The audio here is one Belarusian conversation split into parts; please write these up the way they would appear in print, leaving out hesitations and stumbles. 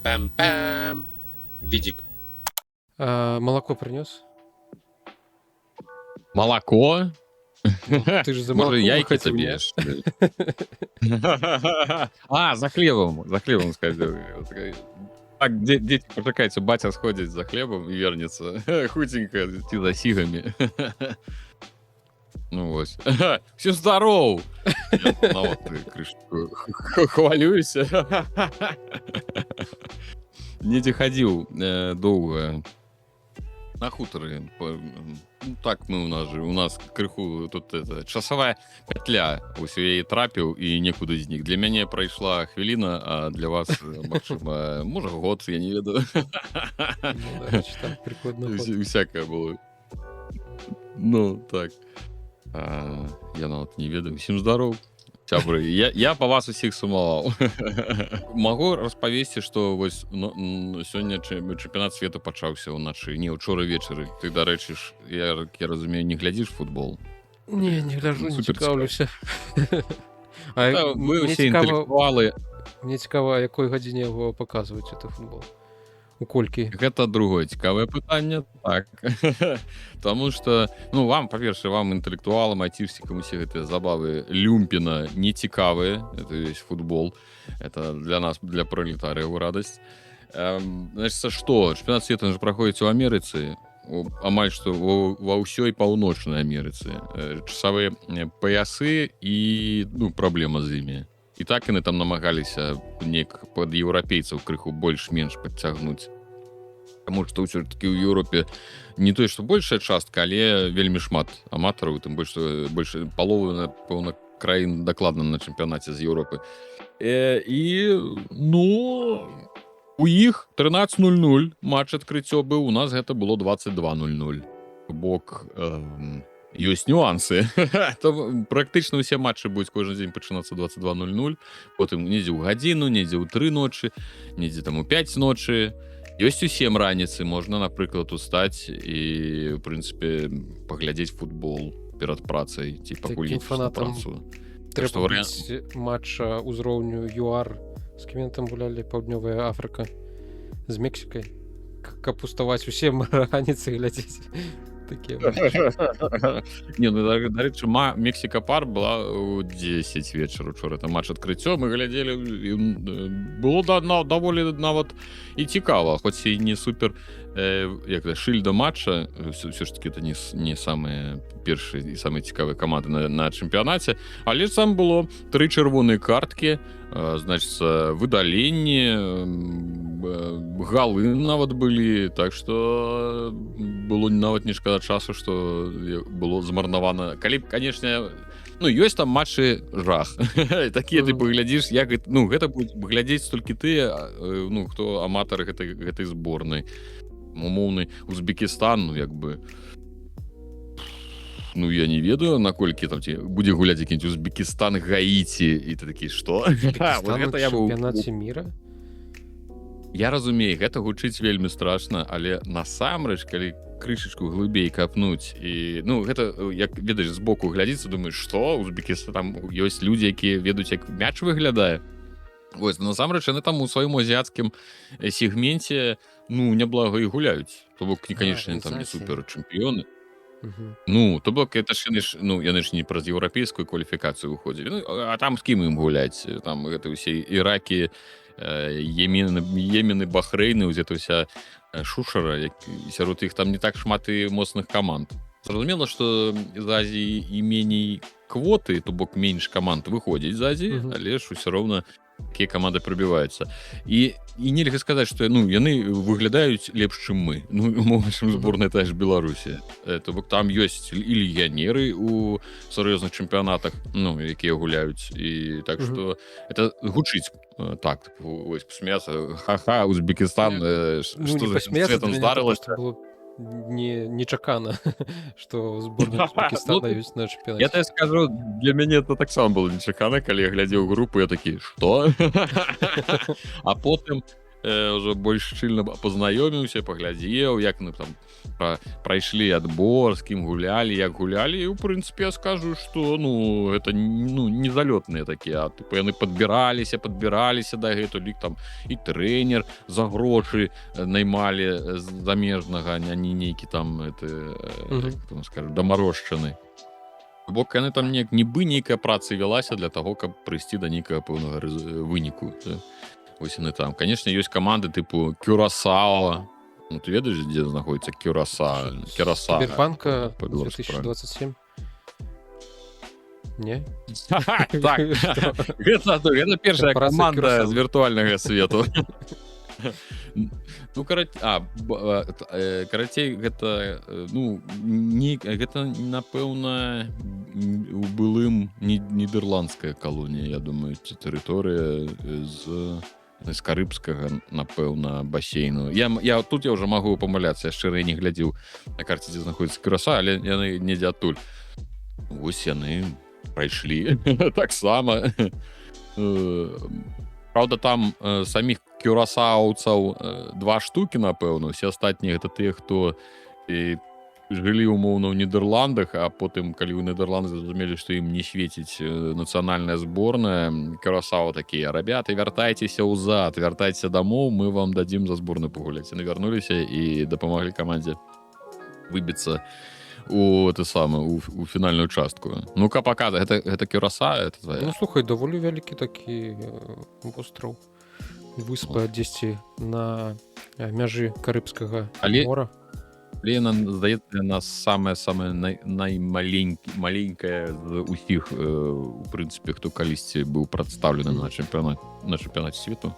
Пам-пам-пам. Видик. Молоко принес? Молоко? Ну, ты же за Може, молоком яйки хотел, тобі нет? ж? За хлебом сходил. Так, дети протыкаются, батя сходит за хлебом и вернется. Худенько, идти за сигами. Ну вот. Всем здоров! Я на вот крышку хвалюсь. Недзе хадзіў доўга на хутары. Ну, так мы у нас крыху тут это часовая петля, ось у яе трапіў і некуды знік. Для мяне прайшла хвіліна, а для вас магчыма, можа год, я не ведаю. Ну, да, речь, там прикольно. Всякое было. Ну так, я нават не ведаю. Всім здаров, сябры. Я па вас усіх сумаваў. Магу распавесці, што вось сёння чэмпіянат свету пачаўся ўначы, не учора вечары. Ты, дарэчы, я разумею, не глядзіш футбол? Не гляжу, не цікаўлюся. Мы ўсе інтэлектуалы. Мне цікава, якой гадзіне яго паказваюць, это футбол. У колькі? Гэта другое цікавае пытанне, так. Таму што, ну, вам, па-першае, вам інтэлектуалам, айцішнікам усе гэтыя забавы люмпіна не цікавыя. Это весь футбол. Это для нас, для пролетарыяў радасць. Значит, што? Чэмпіянат свету ж праходзіць у Амерыцы, амаль што ва ўсёй паўночнай Амерыцы. Часавыя паясы і, ну, праблема з імі. І так яны там намагаліся неяк пад еўрапейцаў крыху больш-менш падцягнуць. Таму што ўсё-такі ў Еўропе не тое, што большая частка, але вельмі шмат аматараў, тым больш паловы, напэўна, краін дакладна на чэмпіянаце з Еўропы. І, ну, у іх 13:00 матч адкрыццё быў, у нас гэта было 22:00. Бок... ёсць нюансы. Практычна ўсе матчы будуць кожны дзень пачынацца 22:00, потым недзе ў гадзіну, недзе ў 3 ночы, недзе там у 5 ночы. Ёсць у 7 раніцы, можна, напрыклад, устаць і, в прынцыпе, паглядзець футбол перад працай, ці пакуль Такім фанатам трэба быць матча ўзроўню ЮАР. З кім там гулялі? Паўднёвая Афрыка з Мексікай. Каб уставаць у 7 раніцы глядзець. Не, ну, дарэчы, Мексіка пар была у 10 вечара учора, там матч адкрыццё, мы глядзелі, было даволі нават і цікава, хоць і не супер шыльда матча, все ж таки это не самыя першыя і самыя цікавыя каманды на чэмпіянаце, але там было 3 чырвоныя карткі, значит, выдаленні, галы нават былі, так што было нават не шкада часу, што было змарнавана. Калі б, канешне, ну, ёсць там матчы жах. Такія ты паглядзіш, як, ну, гэта будуць глядзець толькі тыя, ну, хто аматары гэтай зборнай. Умоўны Узбекістан, ну, як бы, ну, я не ведаю, наколькі там будзе гуляць які-нибудь Узбекістан, Гаіці, і ты такі, што? Узбекістан у чэмпіянаце міра? Я разумею, гэта гучыць вельмі страшна, але насамрэч, калі крышачку глыбей капнуць, і, ну, гэта, як ведаеш, збоку глядзіцца, думаеш, што? Узбекістан, там ёсць людзі, якія ведаюць, як мяч выглядае. Вось, насамрэч, яны там у сваім азіяцкім сегменце, ну, няблага і гуляюць. То бок, канечне, там не супер чэмпіёны. Ну, то бок, это ж яны ж не праз еўрапейскую кваліфікацыю выходзілі. Ну, а там з кім ім гуляць? Там гэта ўсе Іракі, Йемены, Бахрэйны, гэта ўся шушара, сярод іх там не так шмат і моцных каманд. Зразумела, што з Азіі і меней квоты, то бок менш каманд выходзіць з Азіі, але ж усё роўна такія каманды прабіваюцца. І нельга сказаць, што, ну, яны выглядаюць лепш, чым мы. Ну, умоўна, чым зборная тая ж Беларусі. То бок там ёсць і легіянеры у сур'ёзных чэмпіянатах, ну, якія гуляюць. І так што это гучыць так, вось, посмяяцца, ха-ха, Узбекістан, што за светом здарылася. Нечакана, што зборная Узбекістана ёсць на чэмпіянаце. Я тебе скажу, для мяне это таксама было нечакана, калі я глядзеў групу, я такі, што? А потым ўжо больш шчыльна пазнаёміўся, паглядзеў, як ну там прайшлі адбор, з кім гулялі, як гулялі, і ў прынцыпе я скажу, што ну это ну не залётныя такія, тыпу яны падбіраліся дагэтуль, іх там і трэнер за грошы наймалі замежнага, не нейкі там скажу дамарожчаны. Бок яны там нібы нейкая праца вялася для таго, каб прыйсці да нейкага пэўнага выніку. Вось яны там. Канешне, ёсць каманды тыпу Кюрасао. Ну, ты ведаеш, дзе знаходзіцца Кюрасао? Кіберпанка 2027? Не? Так, гэта першая каманда з віртуальнага свету. Ну, карацей, гэта, ну, гэта, напэўна, у былым нідэрландская калонія, я думаю, ці тэрыторыя з карыбскага, напэўна, басейну. Тут я ўжо магу памыляцца, я шчыра не глядзеў на карце, дзе знаходзіцца Кюрасао, але яны недзе адтуль. Вось яны прайшлі таксама. Праўда, там саміх кюрасааўцаў 2 штукі, напэўна, усе астатнія гэта тыя, хто жылі умоўна ў Нідерландах, а потым, калі ў Нідерланды зразумелі, што ім не свеціць нацыянальная зборная, Кюрасао такія: рабяты, вяртайцеся ўзад, вяртайцеся дамоў, мы вам дадзім за зборную пагуляць. Яны вярнуліся і дапамаглі камандзе выбіцца у фінальную частку. Ну-ка, паказа, гэта Кюрасао, это твоя? Ну, слухай, даволі вялікі такі востраў. Выспа дзесьці на мяжы Карыбскага мора. Але яна, здаецца, яна самая маленькая з усіх, у прынцыпе, хто калісьці быў прадстаўлены на чэмпіянаце свету.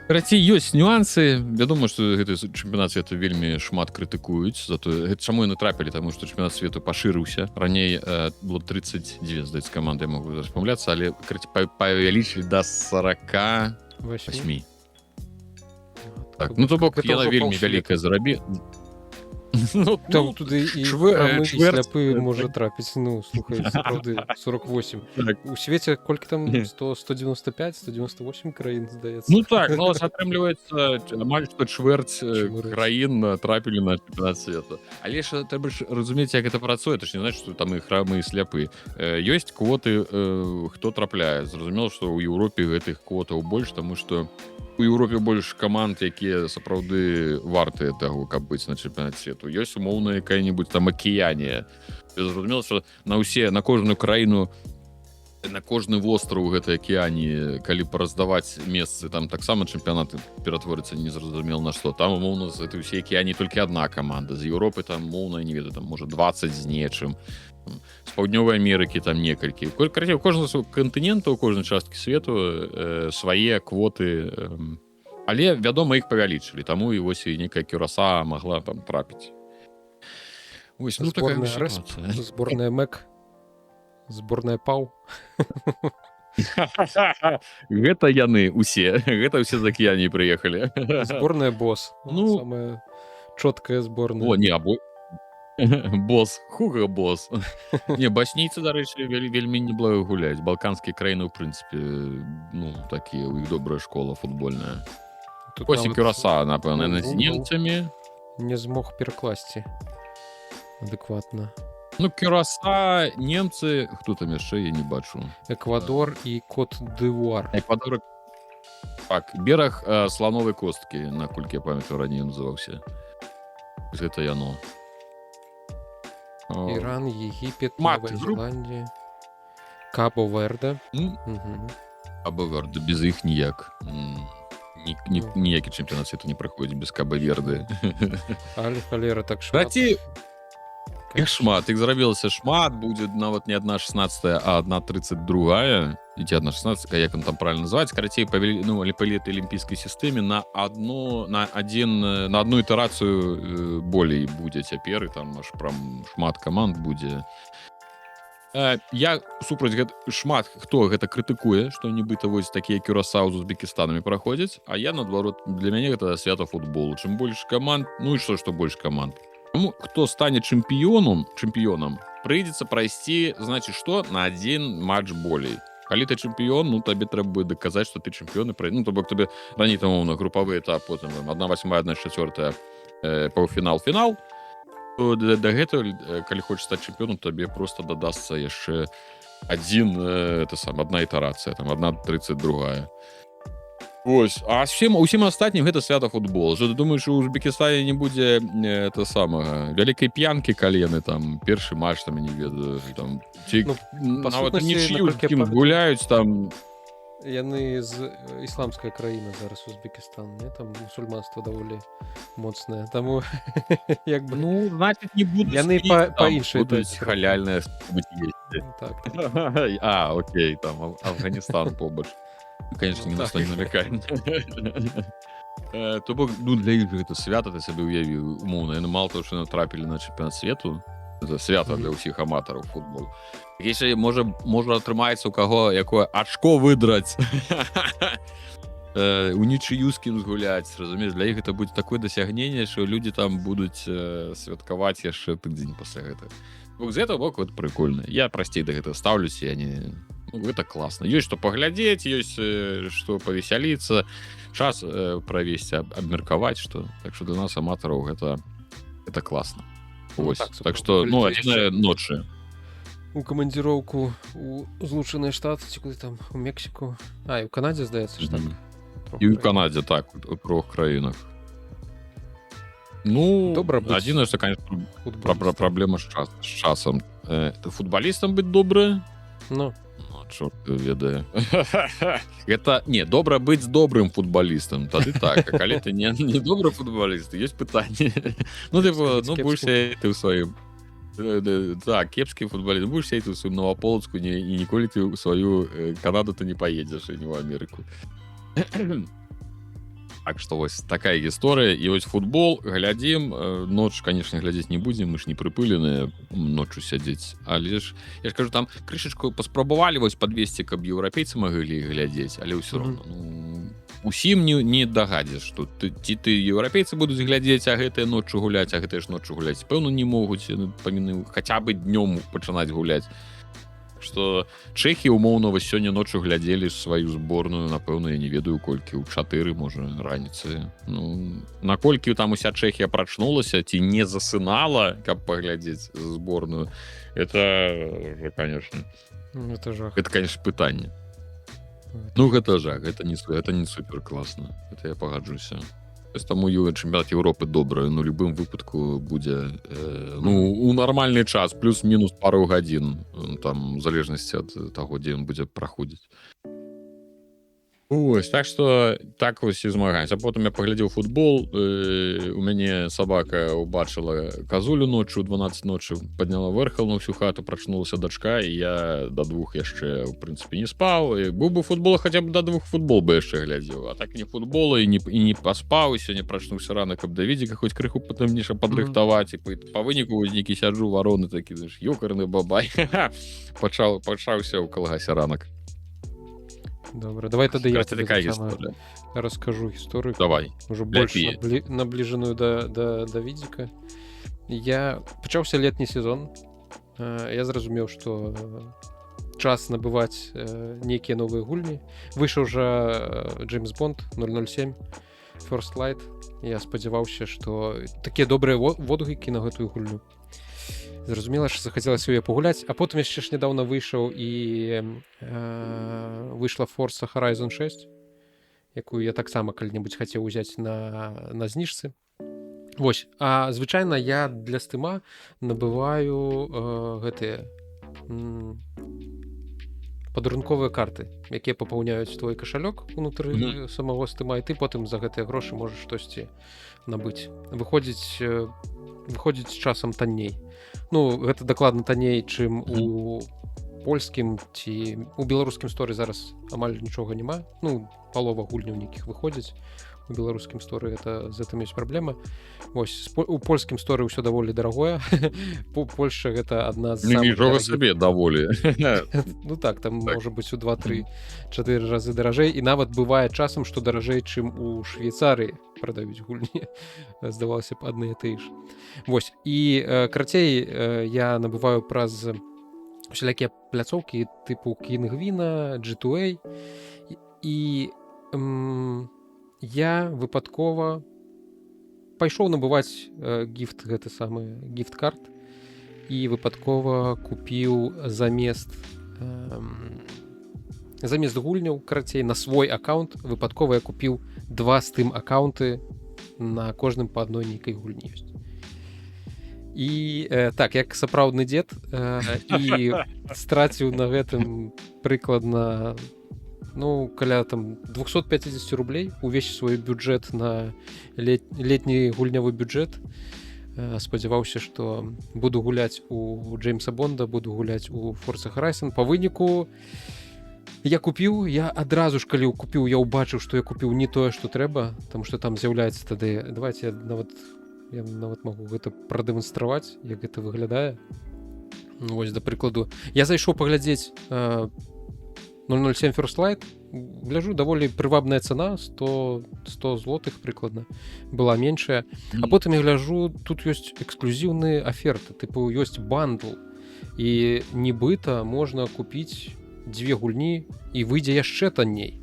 Карацей, ёсць нюансы. Я думаю, што гэты чэмпіянат свету вельмі шмат крытыкуюць. Чаму яны трапілі? Таму што чэмпіянат свету пашырыўся. Раней было 32, здаецца, каманды, я могу зараз памыляцца, але павялічылі да 48. Так, ну то бок яна вельмі вялікая зарабі. Там туды і сляпы можа трапіць. Ну, слухай, сапраўды, 48. У свеце колькі там? 195, 198 краін, здаецца. Ну так, ну атрымліваецца, амаль што чвэрць краін трапілі на чэмпіянат свету. Але ж трэба ж разумець, як гэта працуе, это ж не значыць, што там і храмы, і сляпы. Ёсць квоты, хто трапляе. Зразумела, што ў Еўропе гэтых квотаў больш, таму што у Еўропе больш каманд, якія сапраўды вартыя таго, каб быць на чэмпіянаце свету. Ёсць умоўна якая-небудзь там Акіянія. Зразумела, што на кожную краіну, на кожны востраў у гэтай Акіяніі, калі параздаваць месцы, там таксама чэмпіянаты ператворяцца незразумела на што. Там умоўна з гэтай усей Акіяніі толькі адна каманда. З Еўропы там умоўна, не ведаю, там можа 20 з нечым. З Паўднёвай Амерыкі там некалькі. Карацей, у кожнага кантынента, у кожнай часткі свету свае квоты. Але, вядома, іх павялічылі. Таму і вось і нейкая Кюрасао магла там трапіць. Вось, ну такая сітуацыя. Зборная МЭК, зборная ПАУ. Гэта яны усе. Гэта ўсе з Акіяніі прыехалі. Зборная БОС. Ну, самая чоткая зборная. О, не, Бос, Хуга Бос. Не, баснійцы, дарэчы, вельмі неблаго гуляюць. Балканскія краіны, ў прынцыпе, ну, такія, у іх добрая школа футбольная. Ось і Кюрасао, напэўна, з немцамі. Не змог перакласці адэкватна. Ну, Кюрасао, немцы, хто там яшчэ, я не бачу. Эквадор і Кот-д'Івуар. Эквадор, так, бераг слановай косткі, наколькі я памятаю, раней называўся. Гэта яно. Іран, Егіпет, Новая Зеландія, Кабо-Верде. Кабо-Верде, без іх ніяк. Ніякі чэмпіянат свету не праходзіць без Кабо-Верде. Але халера, так шмат. Іх шмат, іх зрабілася шмат, будзе нават не одна 16-я, а одна 32-я. Ці одна 16-я, як он там правильно называецца. Карацей, па алімпійскай сістэме на одну ітэрацыю болей будзе цяпер, і там аж прям шмат каманд будзе. Я супраць шмат хто гэта крытыкуе, што нібыта вось такія Кюрасао з Узбекістанамі праходзяць, а я, наадварот, для мяне гэта свята футболу. Чым больш каманд, ну і што больш каманд. Тому, хто стане чэмпіёнам, прыйдзецца прайсці, значыць, што? На один матч болей. Калі ты чэмпіён, ну табе трэба будет даказаць, што ты чэмпіён, ну то бок табе раней там умоўна групавы этап, потым 1/8, 1/4 паўфінал, фінал, то дагэтуль, калі хочаш стаць чэмпіёнам, табе просто дадасца яшчэ одна ітарацыя, там 1/32. Ось, а усім астатнім гэта свята футбол. Ты думаеш, у Узбекістане не будзе вялікай п'янкі, калі яны там першы матч, там, я не ведаю, там, ці нават нічыю з кім гуляюць, там... Яны з ісламскай краіны зараз Узбекістан, не? Там мусульманства даволі моцнае, таму як бы... Ну, значит, не будуць яны па іншай будуць халяльныя есці. Так. Окей, там Афганістан побач. Конечно, не нас не намекаем. То бок, ну, для іх гэта свята, ты сабе уявіў, умоўна, яны мала того, што натрапілі на чэмпіонат свету, это свята для ўсіх аматараў футболу. Если можа атрымаецца у каго якое ачко выдраць, у нічыю з кім згуляць, разумееш, для іх гэта будзе такое дасягненне, што людзі там будуць святкаваць яшчэ тыдзень пасля гэтага. З гэтага боку это прикольна. Я прасцей да гэтага стаўлюся, я не... Ну, это классно. Есть что поглядеть, есть что повеселиться, час провести, обмерковать, что. Так что для нас, аматоров, это классно. Ну, так что, ну, одна ночь. У командировку у Злученные Штаты, ці куди там, у Мексику. І у Канаді, здається, ж так. І у Канаді, так, у 3 країнах. Ну, один, что, конечно, проблема с часом. Футболистом быть добре? Ну. Чорт ведае. Гэта не добра быць добрым футболістам, тады так, а калі ты не добры футболіст, ёсць пытанне. Ну типу, ну будеш сядзець ты ў сваім, так, кепскі футболіст, будеш сядзець у сваім Новаполацку, і ніколі ты ў сваю Канаду ты не паедзеш, і не ў Амерыку. Так што вось такая гісторыя, і вось футбол глядзім, ноч, конечно, глядзець не будзем, мы ж не прыпыленыя ноччу сядзець, але ж я ж кажу, там крышачку паспрабавалі вось падвесці, каб еўрапейцы маглі глядзець, але ўсё роўна, ну, усім не дагадзіш, што ці ты еўрапейцы будуць глядзець, а гэтыя ноччу гуляць, а гэтыя ж ноччу гуляць, пэўна, не могуць, павінны хаця бы днём пачынаць гуляць. Што чэхі умоўна вось сёння ноччу глядзелі сваю зборную, напэўна, я не ведаю колькі, у 4, можа, раніцы. Ну, наколькі там уся Чэхія прачнулася ці не засынала, каб паглядзець зборную, это, конечно, это жах. Это, конечно, пытанне. Ну, гэта жах, это не супер класна. Это я пагаджуся. Таму чэмпіянат Еўропы добры, ну, любым выпадку будзе, ну, у нармальны час, плюс-мінус пару гадзін, там, у залежнасці ад таго, дзе ён будзе праходзіць. Ось, так што так вось і змагаемся. А потым я паглядзеў футбол, у мяне сабака убачыла казулю ноччу, 12 ночы, падняла вэрхал на ўсю хату, прачнулася дачка, і я да 2 яшчэ, у прынцыпе, не спаў. І быў бы футбол, хаця б да 2 футбол бы яшчэ глядзеў. А так не футбола, і не паспаў, і сёння прачнуўся рана, каб да відзіка хоць крыху патэмніша падрыхтаваць, і па выніку нейкі сяджу, вароны такі, ёкарны бабай. Пачаўся ў калгасе ранак. Добре, давай тады я гісторыя. Раскажу гісторыю. Давай. Уже больш набліжаную да відзіка. Пачаўся летні сезон. Я зразумеў, што час набываць нейкія новыя гульні. Выйшаў жа Джеймс Бонд 007 First Light. Я спадзяваўся, што такія добрыя водгукі на гэтую гульню. Зразумела, што захацелася яе пагуляць, а потым яшчэ ж нядаўна выйшаў і выйшла Forza Horizon 6, якую я таксама калі-небудзь хацеў узяць на зніжцы. Вось, а звычайна я для стыма набываю гэтыя падарунковыя карты, якія папаўняюць твой кашалёк унутры самого стыма, і ты потым за гэтыя грошы можаш штосьці набыць. Выходзіць з часам танней. Ну, гэта дакладна танней, чым у польскім ці у беларускім сторы зараз амаль нічога няма. Ну, палова гульняў нейкіх выходзіць. У беларускім сторы з гэтым ёсць праблема. Вось, у польскім сторы ўсё даволі дарагое. Польша гэта адна з самых нічога сабе даволі. Ну так, там можа быць у 2-3-4 разы даражэй. І нават бывае часам, што даражэй, чым у Швейцарыі прадаюць гульні. Здавалася б, адны і тыя ж. Вось, і карацей, я набываю праз усялякія пляцоўкі тыпу Кінгвіна, G2A, і я выпадкова пайшоў набываць гіфт, гэты самы гіфт-карт, і выпадкова купіў замест гульняў, карацей, на свой аккаунт. Выпадкова я купіў 2 Steam аккаунты, на кожным па адной нейкай гульні ёсць. І так, як сапраўдны дзед, і страціў на гэтым прыкладна каля там 250 рублей, увесь свой бюджэт на летні гульнявы бюджэт. Спадзяваўся, што буду гуляць у Джеймса Бонда, буду гуляць у Forza Horizon. Па выніку я адразу ж, калі купіў, я ўбачыў, што я купіў не тое, што трэба, таму што там з'яўляецца тады, давайте я нават магу гэта прадэманстраваць, як гэта выглядае. Вось, да прыкладу, я зайшоў паглядзець 007 First Light, гляжу, даволі прывабная цана, 100 злотых прыкладна, была меншая. А потым я гляжу, тут ёсць эксклюзіўныя аферты, тыпу ёсць бандл, і нібыта можна купіць 2 гульні і выйдзе яшчэ танней.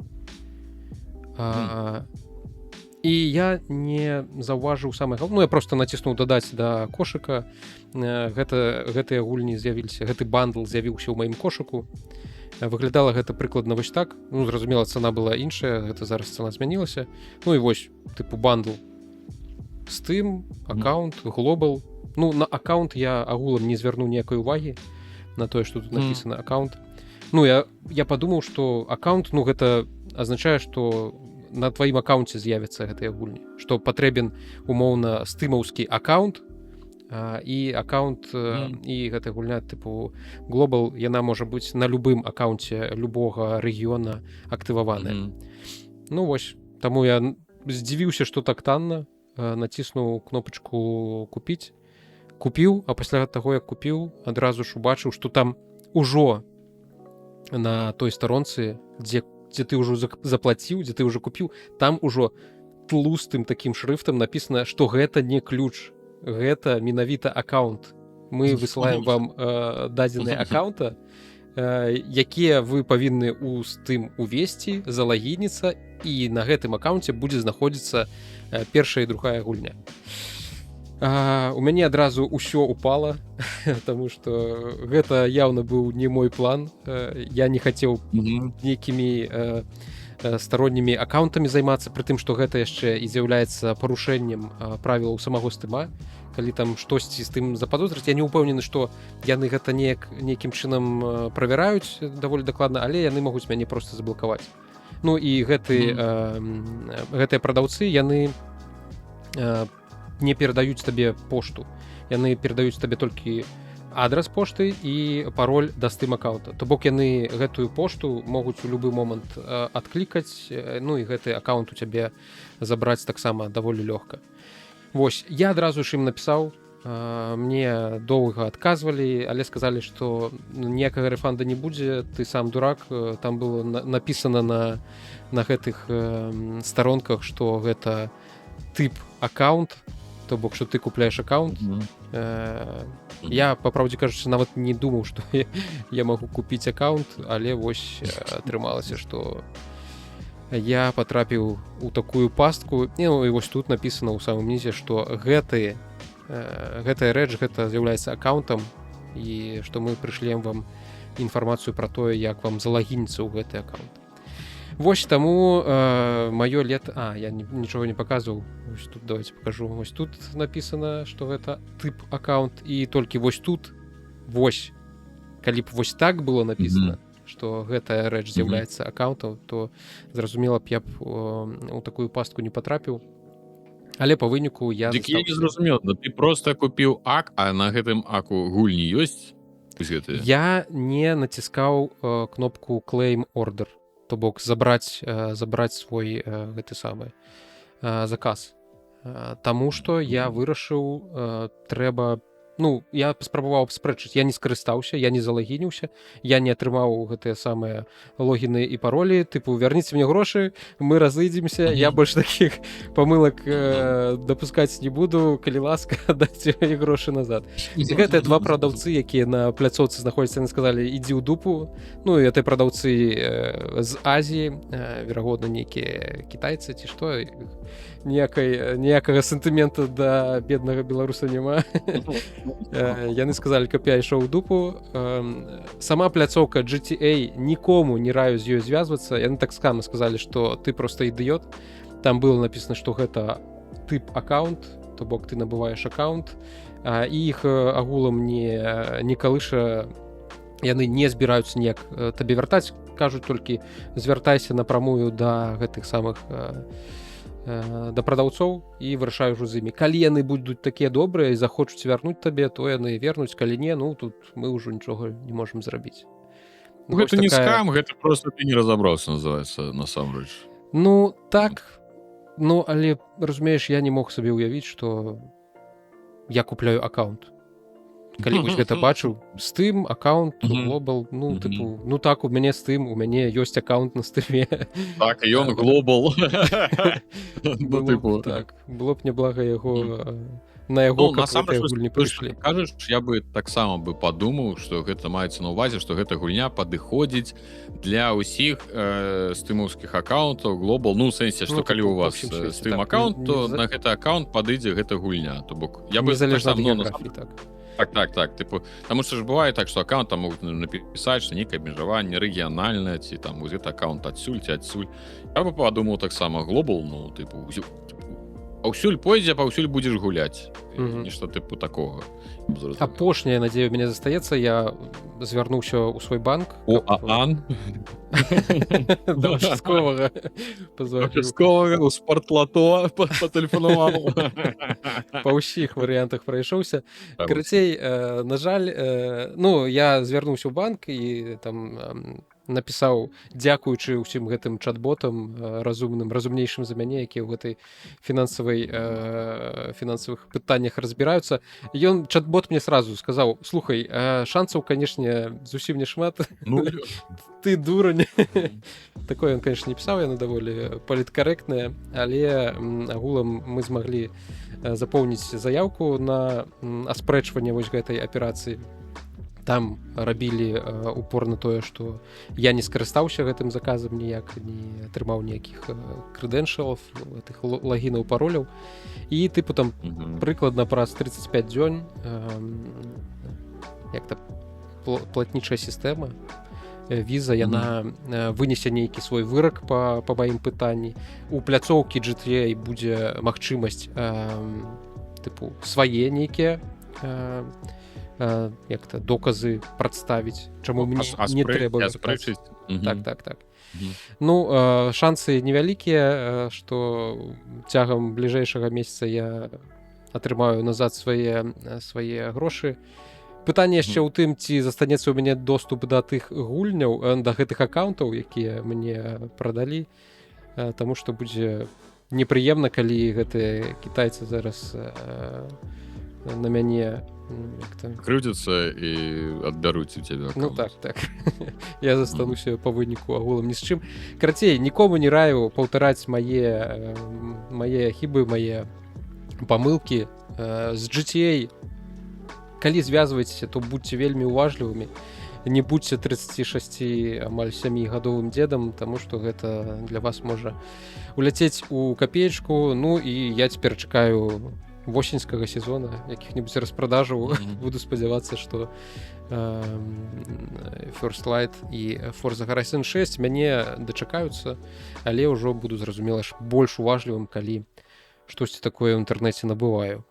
І я не заўважыў самае галоўнае, я просто націснуў дадаць да кошыка. Гэтыя гульні з'явіліся, гэты бандл з'явіўся ў маім кошыку. Выглядала гэта прыкладна вось так. Зразумела, цана была іншая, гэта зараз цана змянілася. І вось, тыпу бандл Steam, аккаунт, Global. На аккаунт я агулам не звярнуў ніякай увагі на тое, што тут напісана аккаунт. Я падумаў, што аккаунт, гэта азначае, што на тваім аккаунце з'явяцца гэтыя гульні, што патрэбен умоўна стымаўскі аккаунт, і аккаунт, і гэтая гульня тыпу Global, яна можа быць на любым аккаунце любога рэгіёна актываваная. Вось, таму я здзівіўся, што так танна, націснуў кнопачку купіць, купіў, а пасля таго, як купіў, адразу ж убачыў, што там ужо на той старонцы, дзе ты ўжо заплаціў, дзе ты ўжо купіў, там ужо тлустым такім шрыфтам напісана, што гэта не ключ, гэта менавіта аккаунт. Мы высылаем вам дадзеныя аккаунта, якія вы павінны ў Steam увесці, залагініцца, і на гэтым аккаунце будзе знаходзіцца першая і другая гульня. У мяне адразу ўсё упала, таму што гэта яўна быў не мой план. Я не хацеў нейкімі староннімі аккаунтамі займацца, пры тым, што гэта яшчэ і з'яўляецца парушэннем правілаў самого Steam. Калі там штосьці з тым западозрыць, я не ўпэўнены, што яны гэта нейкім чынам правяраюць даволі дакладна, але яны могуць мяне проста заблакаваць. І гэтыя прадаўцы, яны не перадаюць табе пошту. Яны перадаюць табе толькі адрас пошты і пароль да Steam аккаунта. То бок яны гэтую пошту могуць у любы момант адклікаць, і гэты аккаунт у цябе забраць таксама даволі лёгка. Вось, я адразу ж ім напісаў, мне доўга адказвалі, але сказалі, што ніякага рэфанда не будзе, ты сам дурак. Там было напісана на гэтых старонках, што гэта тып аккаунт, то бок, што ты купляеш аккаунт. Я, па праўдзе кажучы, нават не думаў, што я магу купіць аккаунт, але вось атрымалася, што я патрапіў у такую пастку. І вось тут напісана ў самым нізе, што гэтая рэч, гэта з'яўляецца аккаунтам, і што мы прышлем вам інфармацыю пра тое, як вам залагініцца ў гэты аккаунт. Вось таму маё я нічога не паказваў. Вось тут давайте пакажу. Вось тут напісана, што гэта тып аккаунт, і толькі вось тут, вось, калі б вось так было напісана, што гэтая рэч з'яўляецца аккаунтам, то зразумела б я б у такую пастку не патрапіў. Але па выніку я не зразумеў, ты проста купіў ак, а на гэтым аку гульні ёсць? Я не націскаў кнопку Claim Order, то бок забраць свой гэты самы заказ. Таму што я вырашыў, трэба Ну, я паспрабаваў абспрэчыць, я не скарыстаўся, я не залагініўся, я не атрымаў гэтыя самыя логіны і паролі, тыпу вярніце мне грошы, мы разыдземся, я больш такіх памылак дапускаць не буду, калі ласка, дайце мне грошы назад. І гэтыя два прадаўцы, якія на пляцоўцы знаходзяцца, яны сказалі ідзі ў дупу. Ну і гэты прадаўцы з Азіі, верагодна нейкія кітайцы ці што, ніякага сентымента да беднага беларуса няма. Яны сказалі, каб я ішоў у дупу. Сама пляцоўка GTA нікому не раю з ёй звязвацца. Яны так само сказалі, што ты проста ідыёт. Там было напісана, што гэта тып аккаунт, то бок ты набываеш аккаунт, і іх агулам не калыша, яны не збіраюцца ніяк табе вяртаць, кажуць толькі звяртайся напрамую да гэтых самых да прадаўцоў і вырашаю ўжо з імі. Калі яны будуць такія добрыя і захочуць вярнуць табе, то яны вернуць, калі не, ну тут мы ўжо нічога не можам зрабіць. Ну, Гэта не скам, гэта просто ты не разабраўся, называецца, насамрэч. Ну так, ну але разумееш, я не мог сабе ўявіць, што я купляю аккаунт. Калі вось гэта бачыў, Steam, аккаунт, Global, ну, тыпу, ну так, у мяне Steam, у мяне ёсць аккаунт на Steam. Так, і ён Global. Так, было б няблага яго, на яго, каб гэтыя гульні прыйшлі. Кажаш, я бы таксама бы падумаў, што гэта маецца на ўвазе, што гэта гульня падыходзіць для ўсіх стымаўскіх аккаунтаў, Global, ну, у сэнсе, што калі у вас Steam аккаунт, то на гэты аккаунт падыдзе гэта гульня. То бок, я бы незалежна ад геаграфіі, так. Так, типу, тому що ж буває так, що аккаунт там можуть написати, що ніяке обмежування регіональне, ці там ось це аккаунт адсюль, ці адсюль. Я би подумав так само, Global, ну, типу, паўсюль пойдзе, паўсюль будеш гуляць. Нешта типу такого. Апошняя, надею, мяне застаецца, я звярнуўся ў свой банк. ОААН? Да участковага. Участковага, у спортлото патэлефанаваў. Па ўсіх варыянтах прайшоўся. Карацей, на жаль, ну, я звярнуўся ў банк і там напісаў, дзякуючы ўсім гэтым чат-ботам разумным, разумнейшым за мяне, якія ў гэтай фінансавых пытаннях разбіраюцца. Ён, чат-бот мне сразу сказаў, слухай, шансаў, канешне, зусім не шмат. Ну, ты дурань. Такое ён, конечно, не пісаў, яно даволі паліткарэктнае, але агулам мы змаглі запоўніць заяўку на аспрэчванне вось гэтай аперацыі. Там рабілі упор на тое, што я не скарыстаўся гэтым заказам ніяк, не атрымаў ніякіх крэдэншалаў, гэтых лагінаў, пароляў. І тыпу там прыкладна праз 35 дзён як-то платнічая сістэма, віза, яна вынесе нейкі свой вырак па маім пытанні. У пляцоўкі GTA будзе магчымасць тыпу свае нейкія як-то доказы прадставіць, чаму мне не трэба спрэчыць. Так. Ну, шансы невялікія, што цягам бліжэйшага месяца я атрымаю назад свае грошы. Пытанне яшчэ ў тым, ці застанецца ў мяне доступ да тых гульняў, да гэтых аккаунтаў, якія мне прадалі, таму што будзе непрыемна, калі гэтыя кітайцы зараз на мяне крыўдзяцца і адбяруць у цябе аккаунт. Ну так. Я застануся па выніку агулам ні з чым. Карацей, нікому не раю паўтараць мае хібы, мае памылкі. З GTA, калі звязваецеся, то будьце вельмі уважлівымі. Не будьце 36 амаль 7гадовым дзедам, таму што гэта для вас можа уляцець у капеечку. Ну і я цяпер чакаю восеньскага сезона, якіх-небудзь распрадажаў. Буду спадзявацца, што First Light і Forza Horizon 6 мяне дачакаюцца, але ўжо буду, зразумела ж, больш уважлівым, калі штосьці такое ў інтэрнэце набываю.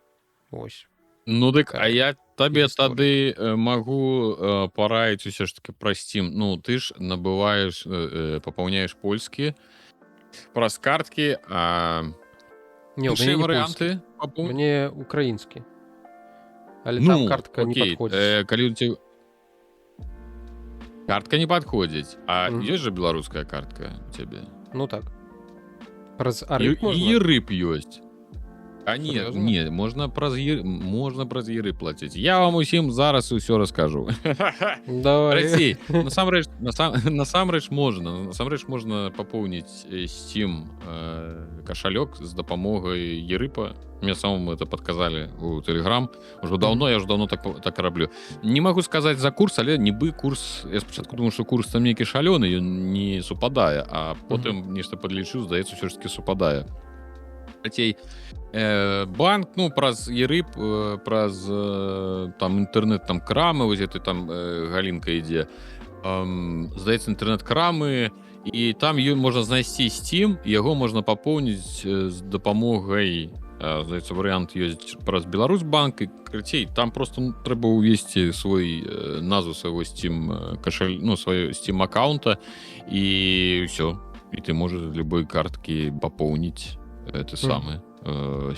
Ось. Ну дык, а я табе тады магу параіць усё ж таки прасцім. Ну, ты ж набываеш, папаўняеш польскі праз карткі, Не, у мяне варыянты. У мяне украінскі. Але там картка не падходзіць. Калі у цябе картка не падходзіць, а ёсць жа беларуская картка у цябе? Ну так. Праз АРЫП можна? І РЫП ёсць. А не, Сур'ёзна? не, можна праз єры плаціць. Я вам усім зараз усё раскажу. Давай. Карацей, насамрэч можна папоўніць Steam кашалёк з дапамогай Ерыпа. Мне самому это подказали у Telegram. Уже давно, я уже давно так раблю. Не могу сказать за курс, але нібы курс... Я спачатку думаю, что курс там нейкі шалёны, ён не супадае, а потым нешта падлічыў, здаецца, ўсё ж таки супадае. Карацей, банк, ну, праз Ерып, праз там інтэрнэт, там крамы, вось гэтай там галінка ідзе. Здаецца, інтэрнэт-крамы, і там можна знайсці Steam, і яго можна папоўніць з дапамогай, здаецца, варыянт ёсць праз Беларусьбанк, і, карацей, там просто трэба ўвесці свой назву свайго Steam кашаль, ну, сваё Steam аккаунта, і ўсё. І ты можаш з любой карткі папоўніць это самае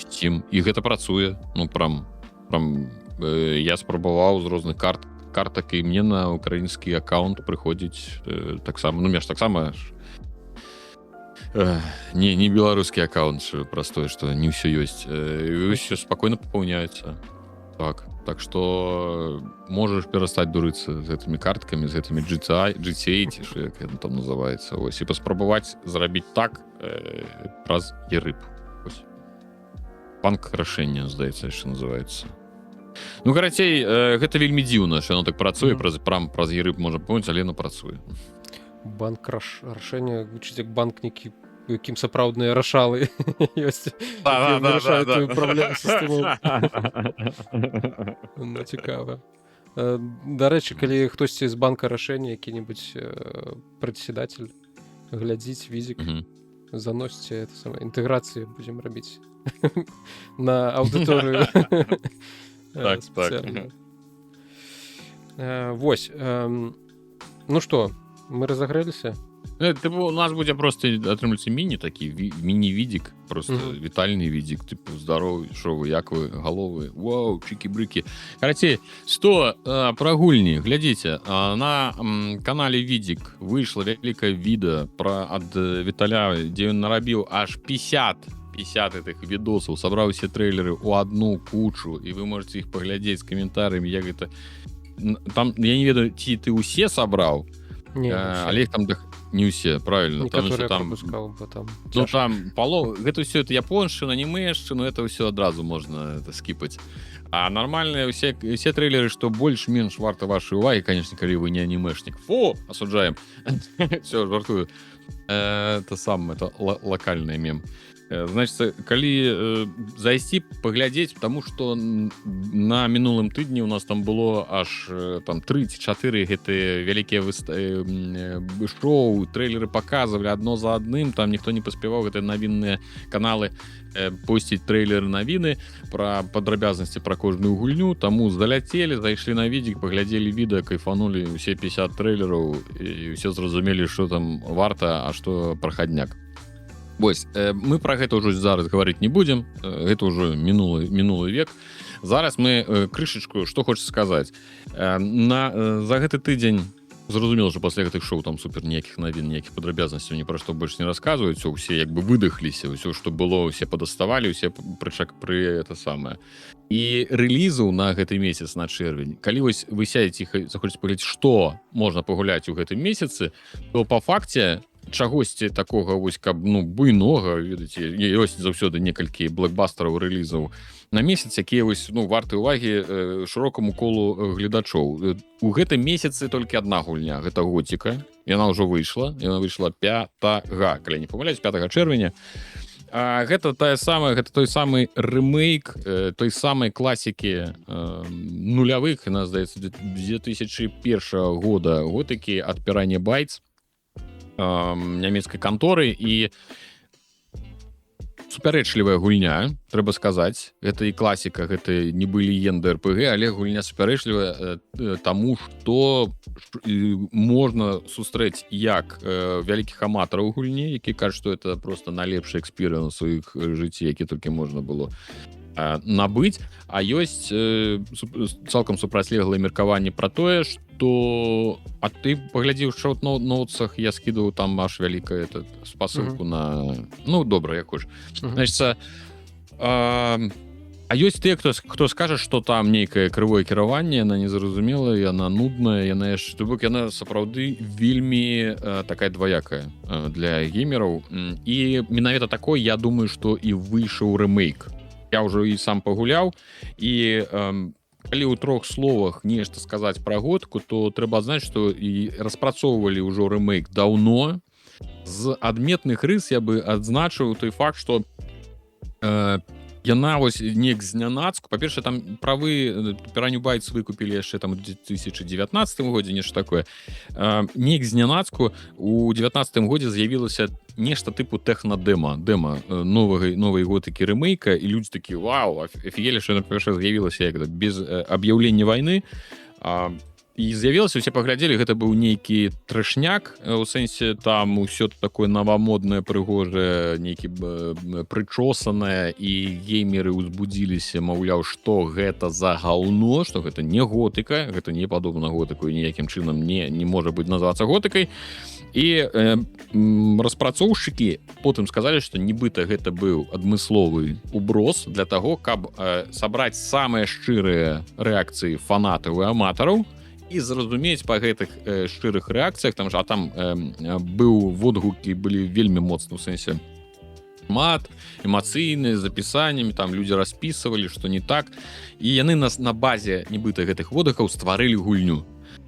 Steam, і гэта працуе. Ну, прям я спрабаваў з розных картак, і мне на украінскі аккаунт прыходзіць таксама, ну, мне ж таксама не беларускі аккаунт простой, што не ўсё ёсць, і ўсё спакойна папаўняецца. Так што можаш перастаць дурыцца з гэтымі карткамі, з гэтымі GTA, ці што як яно там называецца, ось, і паспрабаваць зрабіць так праз Ерып. Банк рашэння, здаецца, яшчэ называецца. Ну, карацей, гэта вельмі дзіўна, што яно так працуе, праз Ерып можа памяць, але яно працуе. Банк рашэння гучыць як банкнікі, якім сапраўдныя рашалы ёсць, якія вырашаюць твою праблему сістэму. Ну, цікава. Дарэчы, калі хтосьці з банка рашэння, які-небудзь прадседатель, глядзіць візік, заносьце это самае, інтэграцыю будзем рабіць на аўдыторыю. Так. Вось. Ну што, мы разагрэліся? У нас будзе просто атрымліваецца міні такі міні-відзік, просто вітальны відзік, типу здароў, шо вы, як вы, галовы, вау, чыкі-брыкі. Карацей, што пра гульні, глядзіце, на канале Відзік выйшла вялікае відэа ад Віталя, дзе ён нарабіў аж 50 гэтых відосаў, сабраў усе трэйлеры ў адну кучу, і вы можете іх паглядзець з каментарыямі, як гэта... Там, я не ведаю, ці ты ўсе сабраў, але іх там не ўсе, правильно. Некаторыя пропускаў, бо там... Ну, там гэта ўсё, это японшчына, анімешчына, это ўсё адразу можна скіпаць. А нармальныя ўсе трэйлеры, што больш-менш варта вашай увагі, конечно, калі вы не анімешнік. Фу, асуджаем. Всё, жартую. Это самое, это локальный мем. Значит, калі зайсці паглядзець, потому что на мінулым тыдні у нас там было аж там 3 ці 4 гэтыя вялікія шоу, трэйлеры показывали адно за адным, там ніхто не паспяваў, гэтыя навінныя каналы посціць трэйлеры навіны пра падрабязнасці пра кожную гульню, таму заляцелі, зайшлі на Відзік, паглядзелі відэа, кайфанулі усе 50 трэйлераў і ўсе зразумелі, што там варта, а што прахадняк. Вось, мы пра гэта ўжо зараз гаварыць не будзем, гэта ўжо мінулы век. Зараз мы крышачку, што хочется сказаць. За гэты тыдзень зразумела, што пасля гэтых шоу там супер ніякіх навін, ніякіх падрабязнасцяў, ні пра што больш не расказваюць, усе як бы выдахліся, ўсё, што было, усе падаставалі, усе пры это самае. І рэлізаў на гэты месяц, на чэрвень, калі вось вы сядзеце і захочаце паглядзець, што можна пагуляць у гэтым месяцы, то па факце чагосьці такога вось, каб, ну, буйнога, ведаеце, ёсць заўсёды некалькі блэкбастараў, рэлізаў на месяц, якія вось, ну, варты ўвагі шырокаму колу гледачоў. У гэтым месяцы толькі адна гульня, гэта Готіка, яна ўжо выйшла, 5-га, калі не памыляюсь, 5 чэрвеня. Гэта той самы рэмейк той самай класікі нулявых, яна, здаецца, 2001 года Готыкі ад Piranha Bytes, нямецкай канторы, і супярэчлівая гульня, трэба сказаць. Гэта і класіка, гэта нібы легенда РПГ, але гульня супярэчлівая таму, што можна сустрэць як вялікіх аматараў гульні, які кажуць, што это просто найлепшы экспірыенс у іх жыцці, які толькі можна было набыць, а ёсць цалкам супрацьлеглае меркаванне пра тое, што ты паглядзі ў шоут-ноутсах, я скідываў там аж вялікая спасылку на... Ну, добра, як хочаш. Значит, А ёсць тыя, хто скажа, што там нейкае крывое кіраванне, яна незразумелая, яна нудная, яна то бок яна сапраўды вельмі такая дваякая для геймераў. І менавіта такой, я думаю, што і выйшаў рэмейк. Я ўжо і сам пагуляў, і калі ў 3 словах нешта сказаць пра Готыку, то трэба знаць, што і распрацоўвалі ўжо рэмейк даўно. З адметных рыс я бы адзначыў той факт, што яна вось неяк знянацку, па-першае, там правы Piranha Bytes выкупілі яшчэ там у 2019 годзе, нешта такое. Неяк знянацку у 2019 годзе з'явілася нешта тыпу тэхна-дэма, новай Готыкі рэмейка, і людзі такі: вау, афігелі, што яна першая з'явілася як без аб'яўлення вайны. І з'явілася, усе паглядзелі, гэта быў нейкі трэшняк, у сэнсе там усё такое навамоднае, прыгожае, нейкі прычосанае, і геймеры ўзбудзіліся, маўляў, што гэта за гаўно, што гэта не Готыка, гэта не падобна Готыку, і ніякім чынам не можа быць называцца Готыкай. І распрацоўшчыкі потым сказалі, што нібыта гэта быў адмысловы уброс для таго, каб сабраць самыя шчырыя рэакцыі фанатаў і аматараў, і зразумець па гэтых шчырых рэакцыях, там быў водгукі, былі вельмі моцны, у сэнсе мат, эмацыйныя, з запісаннямі, там людзі распісвалі, што не так, і яны на базе нібыта гэтых водгукаў стварылі гульню.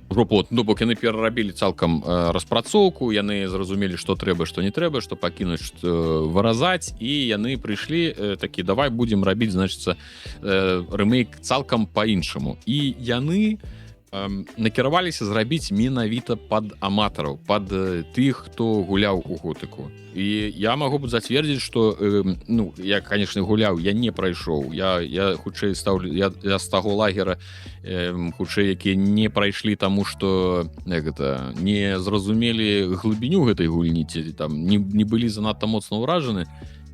Бок яны перарабілі цалкам распрацоўку, яны зразумелі, што трэба, што не трэба, што пакінуць, што выразаць, і яны прыйшлі такі: давай будзем рабіць, значыцца, рэмейк цалкам па-іншаму. І яны накіраваліся зрабіць менавіта пад аматараў, пад тых, хто гуляў у Готыку. І я магу зацвердзіць, што я, канечне, гуляў, я не прайшоў, я хутчэй стаўлю, я з таго лагера, хутчэй, якія не прайшлі, таму што не зразумелі глыбіню гэтай гульні, ці там не былі занадта моцна ўражаны.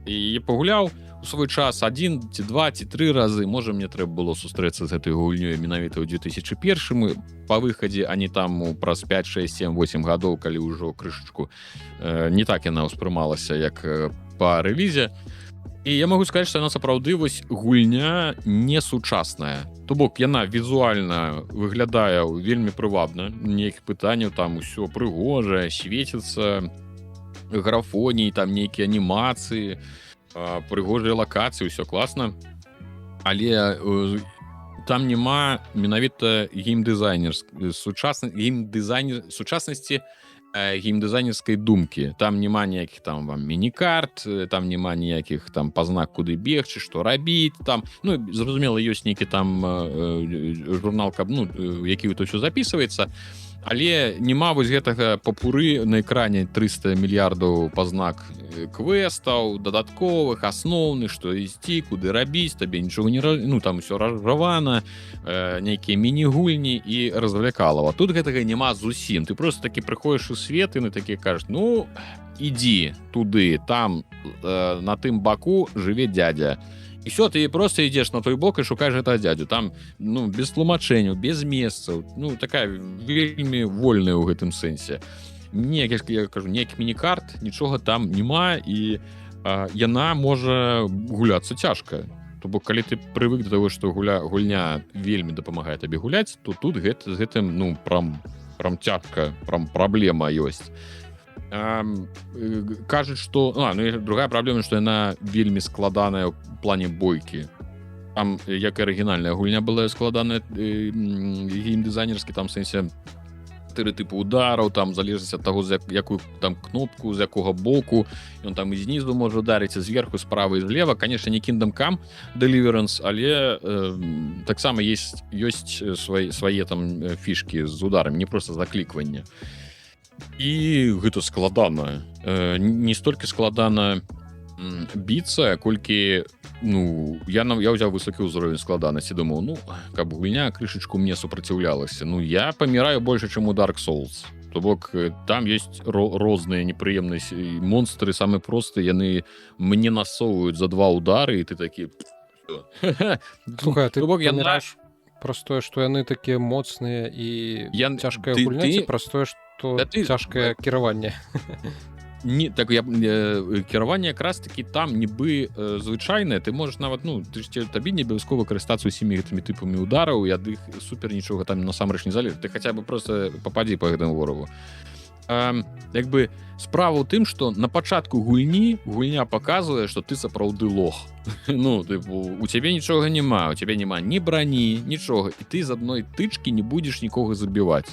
І я пагуляў у свой час 1, ці 2, ці 3 разы. Можа, мне трэба было сустрэцца з гэтай гульнёй менавіта ў 2001 па выхадзе, а не там праз 5, 6, 7, 8 гадоў, калі ўжо крышачку не так яна ўспрымалася, як па рэлізе. І я магу сказаць, што яна сапраўды вось гульня не сучасная. То бок яна візуальна выглядае вельмі прывабна, ніякіх пытанняў, там усё прыгожае, свеціцца, графоній, там нейкія анімацыі, прыгожыя лакацыі, ўсё класна, але там няма менавіта сучаснасці, геймдызайнерскай думкі. Там няма ніякіх там вам міні-карт, там няма ніякіх там пазнак, куды бегчы, што рабіць, там, зразумела, ёсць нейкі там журнал, які то ўсё запісваецца, але няма вось гэтага папуры на экране 300 мільярдаў пазнак квестаў, дадатковых, асноўных, што ісці, куды рабіць, табе нічога не там усё разжавана, нейкія міні-гульні і развлекалава. Тут гэтага няма зусім. Ты просто такі прыходзіш у свет, і такі кажаш: ідзі туды, там на тым баку жыве дядя. І все, ты просто ідзеш на той бок і шукаеш гэтага дядзю. Там, без тлумачэнняў, без месцаў. Такая вельмі вольная ў гэтым сэнсе. Ніякіх, я кажу, ніякіх міні-карт, нічога там няма, і яна можа гуляцца цяжка. То бок, калі ты прывык да таго, што гульня вельмі дапамагае табе гуляць, то тут з гэтым, прям цяжка, прям праблема ёсць. Кажуць, што другая праблема, што яна вельмі складаная ў плане бойкі. Там, як і арыгінальная гульня была складаная геймдызайнерскі, там сэнсе 4 тыпы удараў, там залежыць ад таго, з якую там кнопку, з якога боку, ён там і знізу можа ударыць, зверху, справа і злева. Канешне, не Kingdom Come Deliverance, але таксама ёсць свае там фішкі з ударамі, не проста заклікванне. І гэта складана. Не столькі складана біцца, колькі я ўзяў высокі ўзровень складанасці, думаў, каб гульня крышачку мне супраціўлялася. Я паміраю больше, чым у Dark Souls. То бок там ёсць розныя непрыемныя монстры, самыя простыя, яны мне насоўваюць за 2 удары, і ты такі... Слухай, ты паміраеш праз тое, што яны такія моцныя і цяжкая гульня, ці праз тое, што цяжкае кіраванне? Ні, так кіраванне якраз таки там нібы звычайнае, ты можаш нават, ну, табе не абавязкова карыстацца усімі гэтымі тыпамі удараў, і ад іх супер нічога там насамрэч не залежыць. Ты хаця бы просто пападзі па гэтаму ворагу. Як бы справа ў тым, што на пачатку гульня паказвае, што ты сапраўды лох. Ну, тыпу, у цябе нічога няма, у цябе няма ні брані, нічога, і ты з адной тычкі не будзеш нікога забіваць.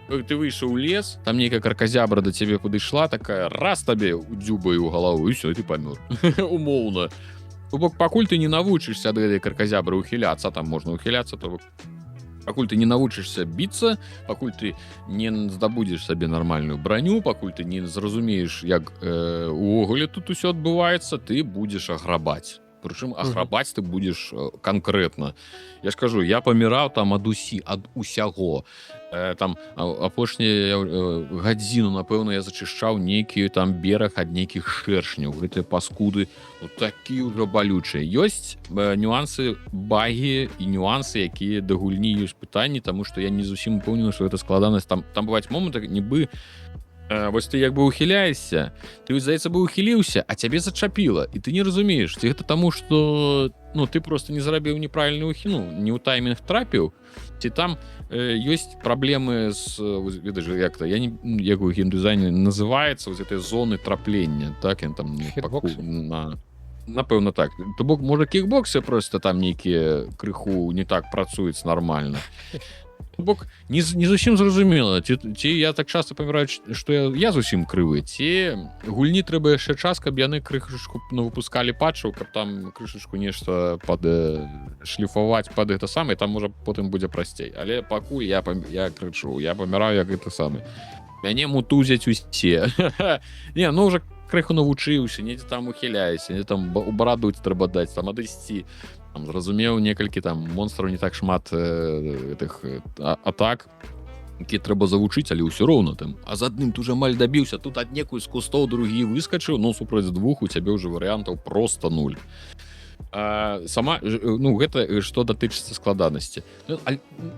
Ты выйшаў у лес, там нейкая карказябра да цябе падышла, такая раз табе дзюбаю ў галаву, і ўсё, ты памёр. Умоўна. То бок, пакуль ты не навучышся ад гэтай карказябры ухіляцца, там можна ухіляцца, то бок, пакуль ты не навучышся біцца, пакуль ты не здабудзеш сабе нармальную браню, пакуль ты не зразумееш, як увогуле тут усё адбываецца, ты будзеш аграбаць. Прычым аграбаць ты будзеш канкрэтна. Я ж кажу, я паміраў там ад усяго. Там апошнюю гадзіну, напэўна, я зачышчаў нейкі там бераг ад нейкіх шэршняў. Гэтыя паскуды такі ўжо балючыя. Ёсць нюансы, багі і нюансы, якія да гульні ёсць пытанні, таму што я не зусім упэўнены, што гэта складанасць. Там бываюць моманты, нібы вось ты як бы ухіляешся, ты, здаецца, бы ухіліўся, а цябе зачапіла, і ты не разумееш, ці гэта таму, што ну, ты просто не зарабіў неправільны ухіну, не ў таймінг трапіў, ці там ёсць праблемы з, ведаеш, як-то, я не, як у геймдызайне называецца, вось этой зоны траплення, так, ён там напэўна так. То бок, можа, кікбоксы просто там нейкія крыху не так працуюць нармальна. Бок не зусім зразумела, ці я так часто паміраю, што я зусім крывы, ці гульні трэба яшчэ час, каб яны крышачку выпускалі патчаў, каб там крышачку нешта шліфаваць пад гэта самае, там можа потым будзе прасцей. Але пакуль я крычу, я паміраю як гэта самае. Мяне мутузяць усе. Не, ну ўжо крыху навучыўся, недзе там ухіляюся, недзе там у бараду трэба даць, там адысці. Зразумеў некалькі там монстраў, не так шмат гэтых атак, які трэба завучыць, але ўсё роўна там. А з адным ты уже маль дабіўся, тут ад некую з кустоў другі выскачыў, ну супроць двух у цябе ўжо варыянтаў просто 0. Сама, ну, гэта што датычыцца складанасці.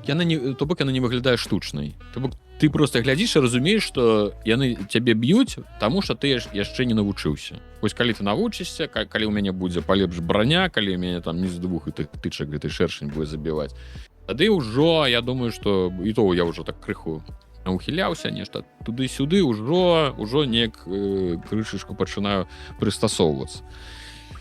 Яна не, то бок яна не выглядае штучнай. То бок ты просто глядзіш і разумееш, што яны цябе б'юць, таму што ты яшчэ не навучыўся. Вось калі ты навучышся, калі ў мяне будзе палепш браня, калі ў мяне там не з двух тычак гэты шэршань будзе забіваць, тады ўжо, я думаю, што і то я ўжо так крыху ухіляўся, нешта туды-сюды, ўжо неяк крышачку пачынаю прыстасоўвацца.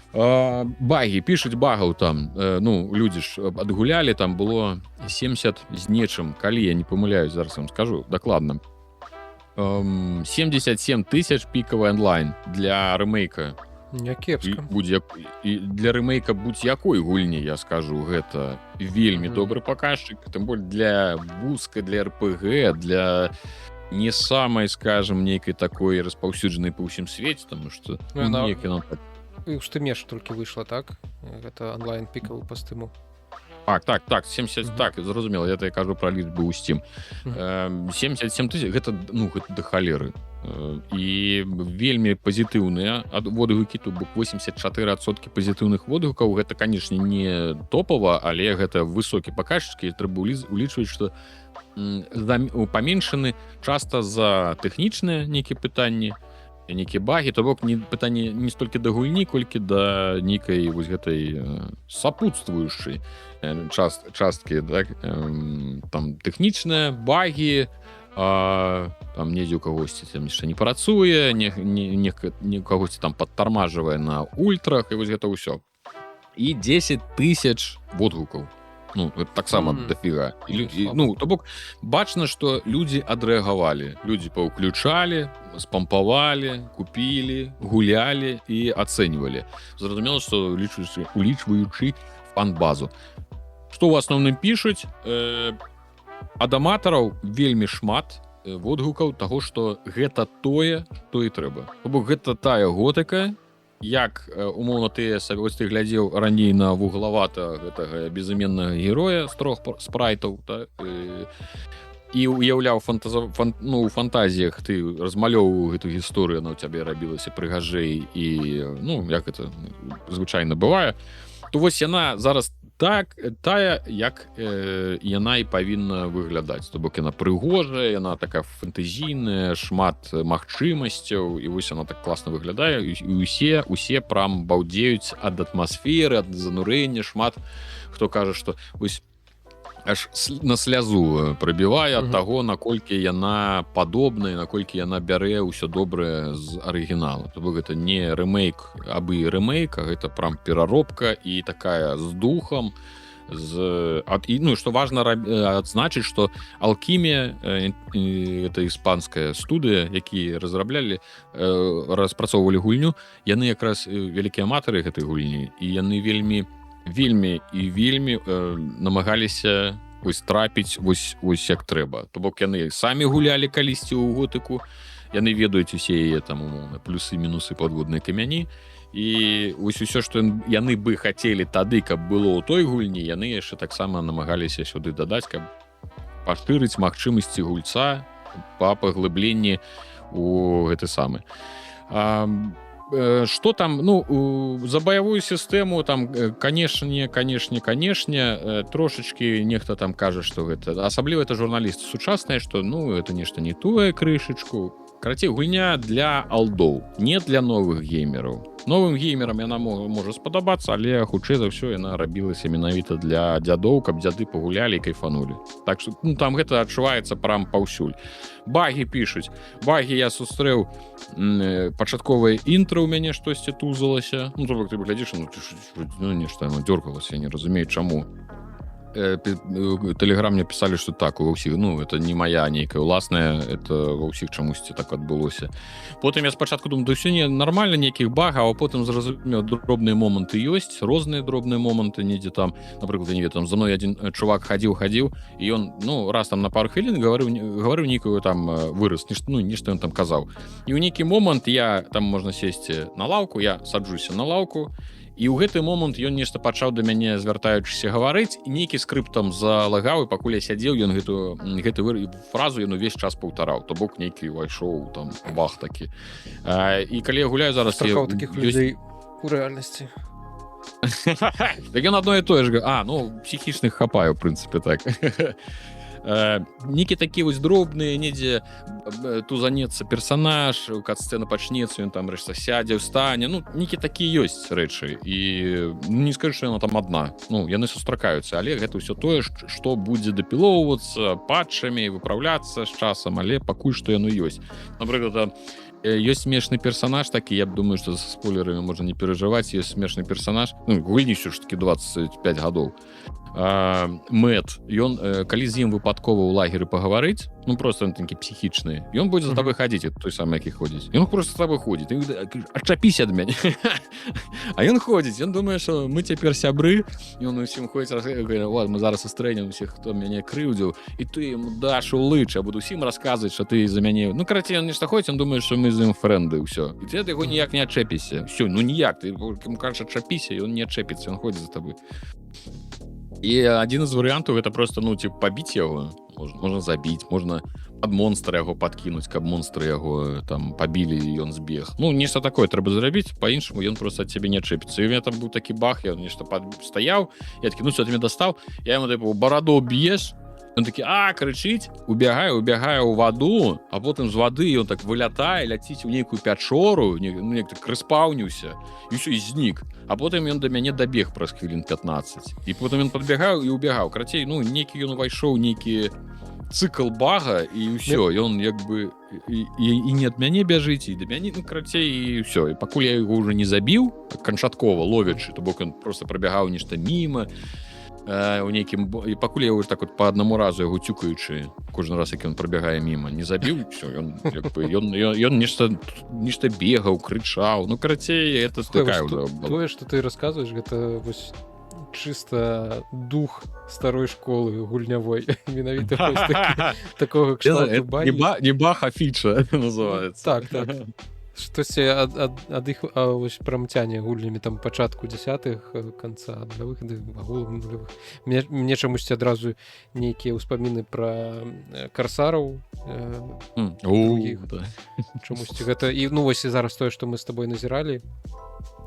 Багі, пішуць багаў там, ну, людзі ж адгулялі, там было 70 з нечым, калі я не памыляюсь, зараз вам скажу дакладна. 77 тысяч пікавы онлайн для рэмейка. Някепска. І для рэмейка будь-якой гульні, я скажу, гэта вельмі добры паказчык, тым болей для вузка, для РПГ, для не самай, скажем, нейкай такой распаўсюджанай па ўсім свеце, таму што неяк яно так. І ў стыме ж толькі выйшла, так? Гэта онлайн пікавы па стыму. Так, 70, так, зразумела, я так кажу пра лічбу ў Steam. 77 тысяч, гэта, ну, гэта да халеры. І вельмі пазітыўныя водгукі, то бок 84% пазітыўных водгукаў, гэта, канешне, не топава, але гэта высокі паказчык, і трэба улічваць, што паменшаны часта за тэхнічныя нейкія пытанні, нейкія багі, то бок пытанне не столькі да гульні, колькі да нейкай вось гэтай сапутствуючай часткі, так? Там тэхнічныя багі, там недзе ў кагосьці там яшчэ не працуе, не кагосьці там падтармажвае на ультрах, і вось гэта ўсё. І 10 тысяч водгукаў. Ну, гэта таксама дафіга. Ну, то бок, бачна, што людзі адрэагавалі. Людзі паўключалі, спампавалі, купілі, гулялі і ацэньвалі. Зразумела, што улічваючы фан-базу. Што ў асноўным пішуць? Ад аматараў вельмі шмат водгукаў таго, што гэта тое, што і трэба. То бок, гэта тая готыка, як умоўна ты глядзеў раней на вуглавата гэтага безыменнага героя з 3 спрайтаў, так? І уяўляў у фантазіях, ты размалёўваў гэту гісторыю, яна ў цябе рабілася прыгажэй і, ну, як это звычайна бывае, то вось яна зараз тая як яна і павінна выглядаць, то бок яна прыгожая, яна такая фэнтэзійная, шмат магчымасцяў, і вось яна так класна выглядае, і усе прям балдзеюць ад атмасферы, ад занурэння. Шмат хто кажа, што вось аж на слязу прабівае ад таго, наколькі яна падобная, наколькі яна бярэ ўсё добрае з арыгінала. То бок гэта не рэмейк, абы рэмейк, а гэта прям пераробка і такая з духам, ну, што важна адзначыць, што Алкімія, это іспанская студыя, якія разраблялі, распрацоўвалі гульню, яны якраз вялікія аматары гэтай гульні, і яны вельмі намагаліся вось трапіць вось як трэба. То бок яны самі гулялі калісьці ў готыку, яны ведаюць усе яе там умоўна плюсы, мінусы, падводныя камяні, і вось усё, што яны бы хацелі тады, каб было ў той гульні, яны яшчэ таксама намагаліся сюды дадаць, каб пашырыць магчымасці гульца па паглыбленні у гэты самы. Что там, ну, за баявую сістэму там, канешне, трошачкі нехта там кажа, што гэта, асабліва это журналісты сучасныя, што, ну, это нешта не тое, крышачку. Карацей, гульня для алдоў, не для новых геймераў. Новым геймерам яна можа спадабацца, але хутчэй за ўсё яна рабілася менавіта для дзядоў, каб дзяды пагулялі і кайфанулі. Так што, ну, там гэта адчуваецца прям паўсюль. Багі пішуць. Багі я сустрэў пачатковае інтра, у мяне штосьці тузалася. Ну, то бок ты глядзіш, ну, нешта яно дёргалася, я не разумею, чаму. Тэлеграм мне писали, что так ва ўсіх, ну, это не моя нейкая уласная, это ва ўсіх чамусьці так адбылося. Потым я спачатку думаю, да ўсё не нармальна, нейкіх багаў, а потым зразумеў, дробныя моманты ёсць, розныя дробныя моманты, недзе там, напрыклад, я не ведаю, там за мной адзін чувак хадзіў, і ён, ну, раз там на пару хвілін гаварыў нейкую там выраз, нешта ён там казаў. І ў нейкі момант я, там можна сесці на лаўку, я саджуся на лаўку, і ў гэты момант ён нешта пачаў да мяне, звяртаючыся, гаварыць, і нейкі скрыптам залагаў, і пакуль я сядзеў, ён гэту фразу ён увесь час паўтараў, то бок нейкі ўвайшоў там бах такі. І калі я гуляю зараз... Страхаў такіх людзей у рэальнасці. Так ён адно і тое ж, ну, псіхічных хапаю, в прынцыпе, так. Некі такі вось дробныя, недзе тузанецца персанаж, кат-сцэна пачнецца, ён там рэшта сядзе, ўстане, ну, некі такі ёсць рэчы, і не скажу, што яна там адна, ну, яны сустракаюцца, але гэта ўсё тое, што будзе дапілоўвацца патчамі, выпраўляцца з часам, але пакуль што яно ёсць. Напрыклад, ёсць смешны персанаж такі, я думаю, што за спойлерамі можна не перажываць, ёсць смешны персанаж, ну, гульні ўсё ж такі 25 гадоў. Мэт, ён, калі з ім выпадкова ў лагеры пагаварыць, ну, просто ён такі псіхічны, ён будзе за табой хадзіць, той самы, які ходзіць. Ён просто за табой ходзіць, адчапіся ад мяне. А ён ходзіць, ён думае, што мы цяпер сябры, ён усім ходзіць, мы зараз сустрэнем усіх, хто мяне крыўдзіў, і ты ему даш у лыч, а буду усім расказваць, што ты за мяне... Ну, карацей, ён нешта ходзіць, ён думае, што мы з ім фрэнды, ўсё. І ты яго ніяк не адчэпіся. Всё, ну ніяк, ты ему кажаш, адчапіся, і ён не адчэпіцца, ён ходзіць за табой. І адзін з варыянтаў гэта просто, ну, типа, пабіць яго, можна забіць, можна пад монстра яго падкінуць, каб монстры яго там пабілі і ён збег. Ну, нешта такое трэба зрабіць, па-іншаму ён просто ад цябе не адчэпіцца. І у меня там быў такі баг, я нешта стаяў, я такі, ну, все, ты мяне дастаў, я яму типу бараду б'еш, ён такі, крычыць, убягае ў ваду, а потым з вады ён так вылятае, ляціць у нейкую пячору, ну, як так распаўніўся, і ўсё, і знік. А потым ён да мяне дабег праз хвілін 15. І потым ён падбягаў і убягаў. Карацей, ну, нейкі ён увайшоў, нейкі цыкл бага, і ўсё, ён як бы і не ад мяне бяжыць, і да мяне, ну, карацей, і ўсё. І пакуль я яго ўжо не забіў, канчаткова ловячы, то бок ён просто прабягаў нешта міма, у нейкім... І пакуль я ўжо так вот па аднаму разу яго цюкаючы, кожны раз, як ён прабягае міма, не забіў, ўсё, ён нешта бегаў, крычаў, ну, карацей, это такая ўжо... Тое, што ты расказваеш, гэта вось чыста дух старой школы гульнявой, менавіта такога кшталту багі. Не баг, а фіча называецца. Так. Штосьці ад іх прям цяне гульнямі там пачатку 10-х, канца нулявых, агулам нулявых. Мне чамусьці адразу нейкія ўспаміны пра карсараў другіх. Чамусьці гэта... І, ну, вось і зараз тое, што мы з табой назіралі,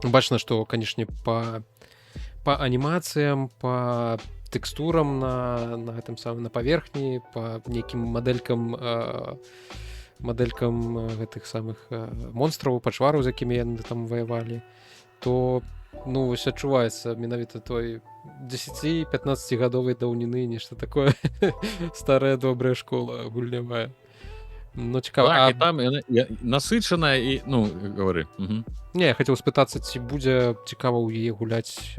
бачна, што, канешне, па па анімацыям, па тэкстурам на гэтым самым на паверхні, па нейкім мадэлькам гэтых самых монстраў, пачвараў, з якімі яны там ваявалі, то ну вось адчуваецца менавіта той 10-15гадовай даўніны, нешта такое старая добрая школа гульнявая. Ну цікава. Так, і там насычаная і ну говори. Не, я хацеў спытацца, ці будзе цікава ў яе гуляць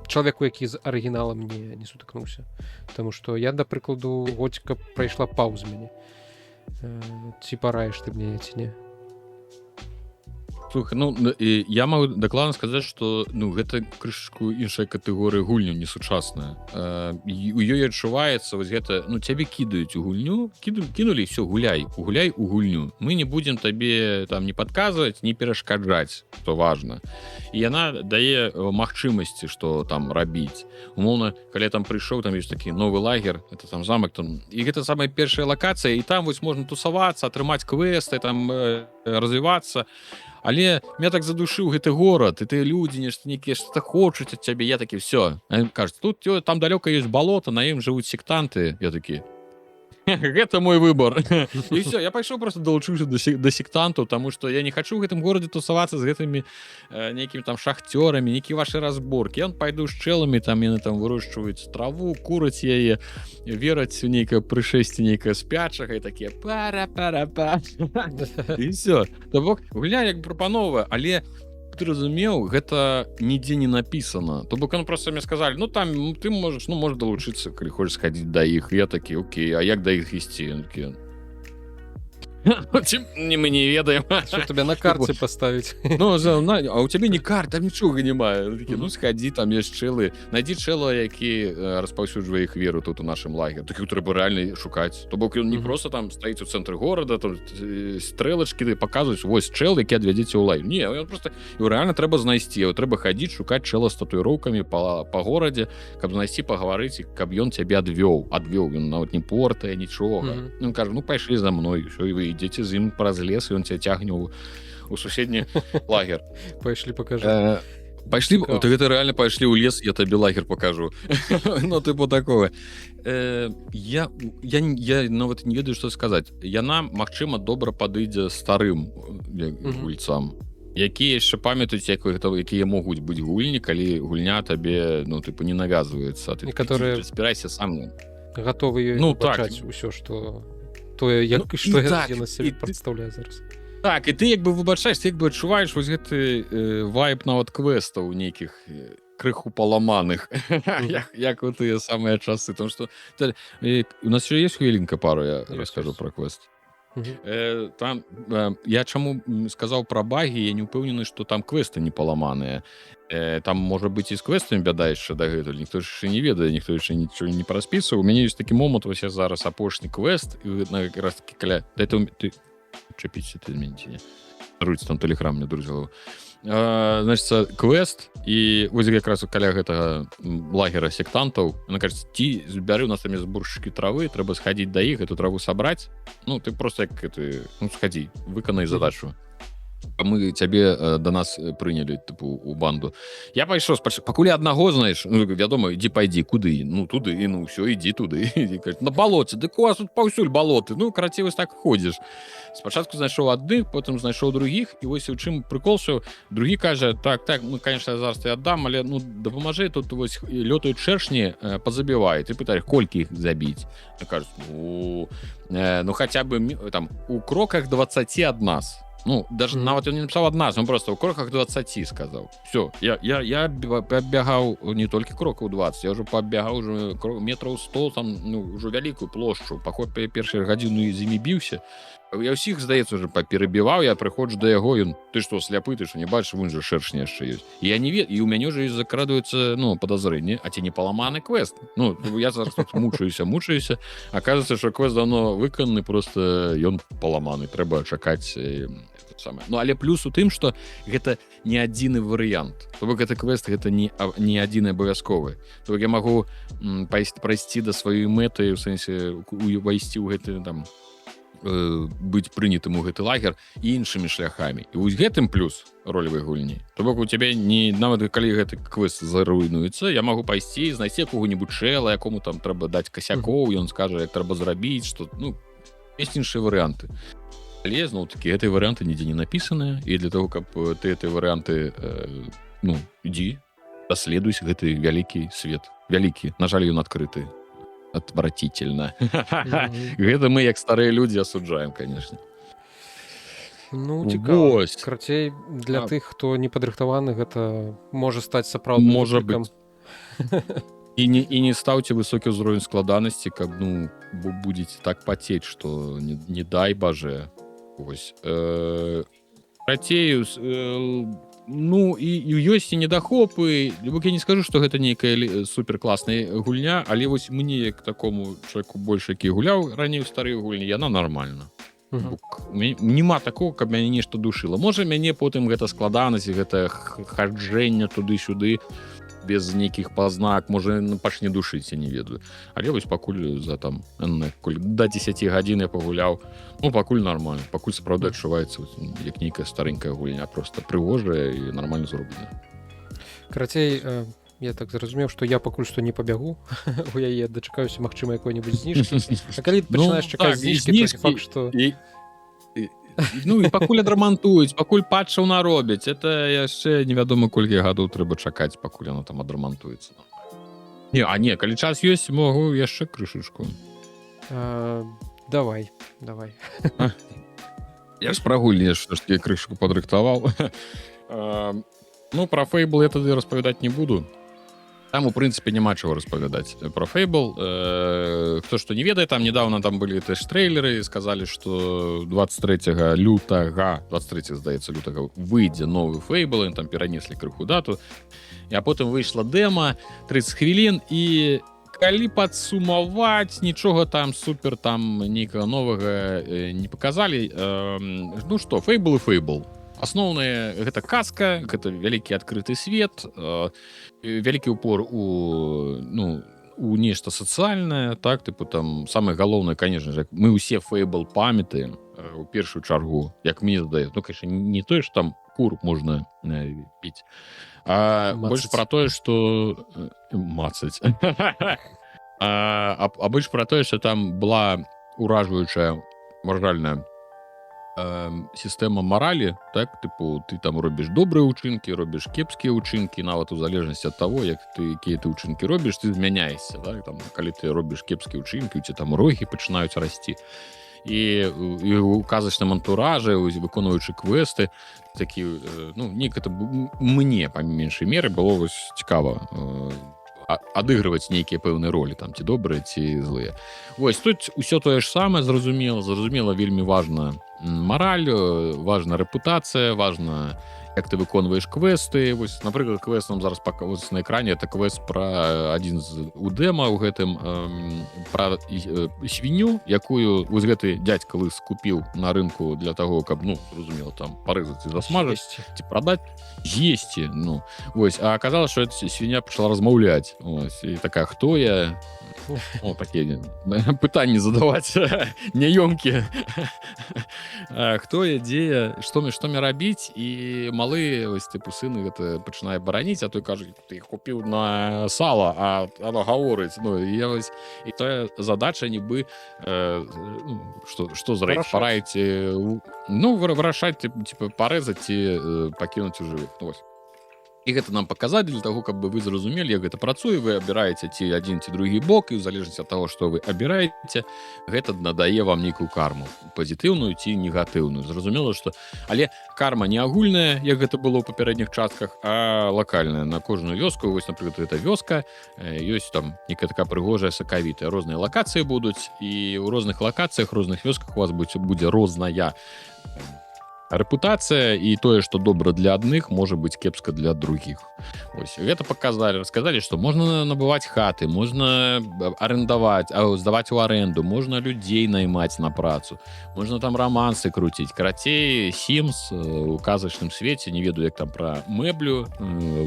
чалавеку, які з арыгіналам не сутыкнуўся. Таму што я, да прыкладу, Готіка прайшла паўз мяне. Ці параеш ты мне, ці не? Слухай, ну я могу дакладна сказаць, што ну гэта крышачку іншая катэгорыя гульню, не сучасная. У ёй адчуваецца вось гэта, ну цябе кідаюць у гульню, кінулі, все, гуляй у гульню. Мы не будзем табе там не падказваць, не перашкаджаць, што важна. І яна дае магчымасці, што там рабіць. Умоўна, калі я там прыйшоў, там ёсць такі новы лагер, это там замак, там, і гэта самая першая лакацыя, і там вось можна тусавацца, атрымаць квесты, там развівацца. Але меня так задушыў гэты горад, і тыя людзі нешта нейкія што-то хочуць ад цябе. Я такі, все. Кажуць, тут там далёка ёсць балота, на ім жывуць сектанты. Я такі, гэта мой выбор. І все, я пайшоў просто далучыўся да сектантаў, таму што я не хачу ў гэтым горадзе тусавацца з гэтымі нейкімі там шахцёрамі, нейкія вашы разборкі. Я пайду з чэламі, там яны там вырошчваюць траву, кураць яе, вераць у нейкае прышэсце нейкае спячага і такія пара-пара-па. І все. То бок гульня як прапановая, але ты разумеў, гэта нідзе не напісана. То бок, просто мне сказалі, ну там ты можаш, ну можаш далучыцца, калі хочаш схадзіць да іх. Я такі, окей, а як да іх ісці? Мы не ведаем. Что тебе на карце поставить? Ну, а у тебе не карта, там нічога немає. Ну, сходи, там є чели. Найди чела, які розповсюджує їх віру тут у нашому лагері. Таких треба реально шукати. Тобто він не просто там стоїть у центрі города, там стрелочки показують, ось чел, який відведеться у лагер. Ні, він просто, його реально треба знайти. Його треба ходити, шукати чела з татуїровками по городі, щоб знайти, поговорити, щоб він тебе відвів. Він навіть не портає, нічого. Він каже, ну, пішли за мною, все, і ви йдете з ним праз лес, і він тебе тягне у сусідній лагер. Пішли, покажи. Пайшлі, вот гэта реально пайшлі ў лес, я табе лагер покажу. Ну, типу такое. Я нават не ведаю, што сказаць. Яна, магчыма, добра падыдзе старым гульцам, якія яшчэ памятаюць, якія могуць быць гульні, калі гульня табе, ну, типу, не навязваецца. Ты разбірайся сам. Гатовы ёй пачаць усё, што тое, што яна сябе прадстаўляе зараз. Так, і ты як бы выбачаеш, ты як бы адчуваеш вось гэты вайб нават квестаў нейкіх крыху паламаных, як у тыя самыя часы. Тому што у нас ще є хвилинка пару, я раскажу про квест. Там, я чаму сказаў пра багі, я не ўпэўнены, што там квесты не паламаныя. Там можа быць і з квестамі бяда яшчэ дагэтуль, ніхто яшчэ не ведае, ніхто яшчэ нічого не праспісваў. У мяне ёсць такі момант, вось я зараз апошні квест, і раз такі каля... Ты чапіць, ты зменіце, не? Руць, там тэлеграм мне друзі. Значыцца, квест, і вось якраз каля гэтага лагера сектантаў, яна кажа, ці збяры, у нас там є зборшчыкі травы, трэба схадзіць да іх, эту траву сабраць. Ну, ты просто як, ну, схадзі, выканай задачу. А мы цябе да нас прынялі, тыпу, у банду. Я пайшоў, пакуль аднаго, знаеш, ну, вядома, ідзі пайдзі, куды? Ну, туды, ну, ўсё, ідзі туды. На балоце, дык у вас тут паўсюль балоты. Ну, карацей, вось так ходзіш. Спачатку знайшоў адных, потым знайшоў другіх, і вось у чым прыкол, што другі кажа, так, ну, конечно, зараз ты аддам, але, ну, дапамажы, тут вось лётаюць шэршні, пазабівай. Ты пытаеш, колькі іх забіць? Кажуць, ну, хаця бы, там, у кроках 20 ад нас. Ну, даже нават ён не написал ад нас, он просто ў кроках 20 сказаў. Все, я пабягаў не толькі крокаў 20, я ўжо пабягаў уже метраў 100, там, ну, ўжо вялікую плошчу. Паход па першай гадзіну з імі біўся. Я ўсіх, здаецца, уже паперабіваў, я прыходжу да яго, ён, ты што, сляпы, ты што, не бачыш, вунь жа шэршні яшчэ ёсць. І я не ведаю, і ў мяне ўжо закрадваюцца, ну, падазрэнні, а ці не паламаны квест? Ну, я зараз тут мучаюся. Аказваецца, што квест давно выкананы, просто ён паламаны, трэба чакаць самае. Ну, але плюс у тым, што гэта не адзіны варыянт. То бок гэта квест, гэта не адзіны абавязковы. То бок я магу прайсці да сваёй мэты, у сэнсе увайсці ў гэты там быць прынятым у гэты лагер іншымі шляхамі. І вось гэтым плюс ролевай гульні. То бок у цябе не нават калі гэты квест заруйнуецца, я магу пайсці знайсці якога-небудзь чэла, якому там трэба даць касякоў, ён скажа, як трэба зрабіць, што ёсць іншыя варыянты. Але зноў-такі гэтыя варыянты нідзе не напісаныя, і для того, каб ты гэтыя варыянты ідзі, даследуйся гэты вялікі свет. Вялікі, на жаль, ён адкрыты. Отвратительно. Гэта мы, як старыя людзі, асуджаем, конечно. Ну, цікава. Карацей, для тых, хто не падрыхтаваны, гэта можа стаць сапраўдным выклікам. І не ставце высокі ўзровень складанасці, каб, будзеце так пацець, што не дай бажэ. Вось. Карацей, і ёсць і недахопы. Бок я не скажу, што гэта нейкая суперкласная гульня, але вось мне, як такому чалавеку больш, які гуляў раней у старыя гульні, яна нармальна. Нема такого, каб мяне нешта душыла. Можа, мяне потым гэта складанасць, гэта хаджэнне туды-сюды, без нейкіх пазнак, можа, пачне душыць, я не ведаю. Але вось пакуль да 10 гадзін я пагуляў, пакуль нормально, пакуль сапраўды адчуваецца як нейкая старенькая гульня, просто прыгожая і нормально зробленая. Карацей, я так зразумеў, што я пакуль што не пабягу у яе, дачакаюся магчыма якой-небудзь зніжкі. А калі пачынаеш чакаць зніжкі, то факт, што... І пакуль адрамантуюць, пакуль патчаў наробяць, это яшчэ невядома колькі гадоў трэба чакаць, пакуль яно там адрамантуецца. Калі час ёсць, могу яшчэ крышачку. Давай. Я ж пра гульні яшчэ крышку падрыхтаваў. Пра Fable я тады распавядаць не буду. Там, у прынцыпе, няма чаго распавядаць про Fable. Хто што не ведае, там недавно там былі тэш-трэйлеры, сказалі, што 23 лютага, 23, здаецца, лютага выйдзе новы Fable, там перанеслі крыху дату. А потым выйшла дэма, 30 хвілін, і калі падсумаваць, нічога там супер, там нейкага новага не паказалі. Fable і Fable. Асноўнае, гэта казка, гэта вялікі адкрыты свет, вялікі упор у нешта сацыяльнае, так, там, самае галоўнае, конечно же, мы ўсе Fable памятаем у першую чаргу, як мне здаецца, конечно, не тое, што там кур можна піць, а больш пра тое, што... Мацаць. А больш пра тое, што там была уражваючая маральная сістэма маралі, так, ты там робіш добрыя ўчынкі, робіш кепскія ўчынкі, нават у залежнасці ад таго, якія ты ўчынкі робіш, ты змяняешся, так, там, калі ты робіш кепскія ўчынкі, у цябе там рогі пачынаюць расці. І у казачным антуражы, выконваючы квесты, такі, нейк это мне, па меншай меры, было вось цікава адыгрываць нейкія пэўныя ролі, там, ці добрыя, ці злыя. Вось, тут усё тое ж самае, зразумела, вельмі важна мараль, важна рэпутацыя, важна, як ты выконваеш квесты. Вось, напрыклад, квест нам зараз паказваецца на экране, это квест пра адзін з у дэма ў гэтым, пра свінню, якую вось гэты дядька лыс купіў на рынку для таго, каб, зразумела, там, парэзаць і засмажыць, ці прадаць, з'есці, Вось, а аказалось, што эта свіння пачала размаўляць. Вось, і такая, хто я? Такія пытанні задаваць няёмкія. Хто я, дзе я, што мне рабіць? І малы, вось, сыны гэта пачынае бараніць, а той кажа, ты іх купіў на сала, а оно гаворыць. І тая задача нібы, што зрабіць? Параіць, вырашаць, парэзаць ці пакінуць у жывых. Вось. І гэта нам паказалі для таго, каб вы зразумелі, як гэта працуе, вы абіраеце ці адзін ці другі бок, і ў залежнасці ад таго, што вы абіраеце, гэта надае вам нейкую карму, пазітыўную ці негатыўную. Зразумела, што... Але карма не агульная, як гэта было ў папярэдніх частках, а лакальная. На кожную вёску, вось, напрыклад, гэта вёска, ёсць там некая такая прыгожая, сакавітая. Розныя лакацыі будуць, і ў розных лакацыях, розных вёсках у вас будзе розная рэпутацыя, і тое, што добра для адных, можа быць кепска для другіх. Ось, гэта паказалі, расказалі, што можна набываць хаты, можна арендаваць, здаваць у аренду, можна людзей наймаць на працу, можна там рамансы круціць. Карацей, Sims у казачным свеце, не ведаю, як там пра мэблю,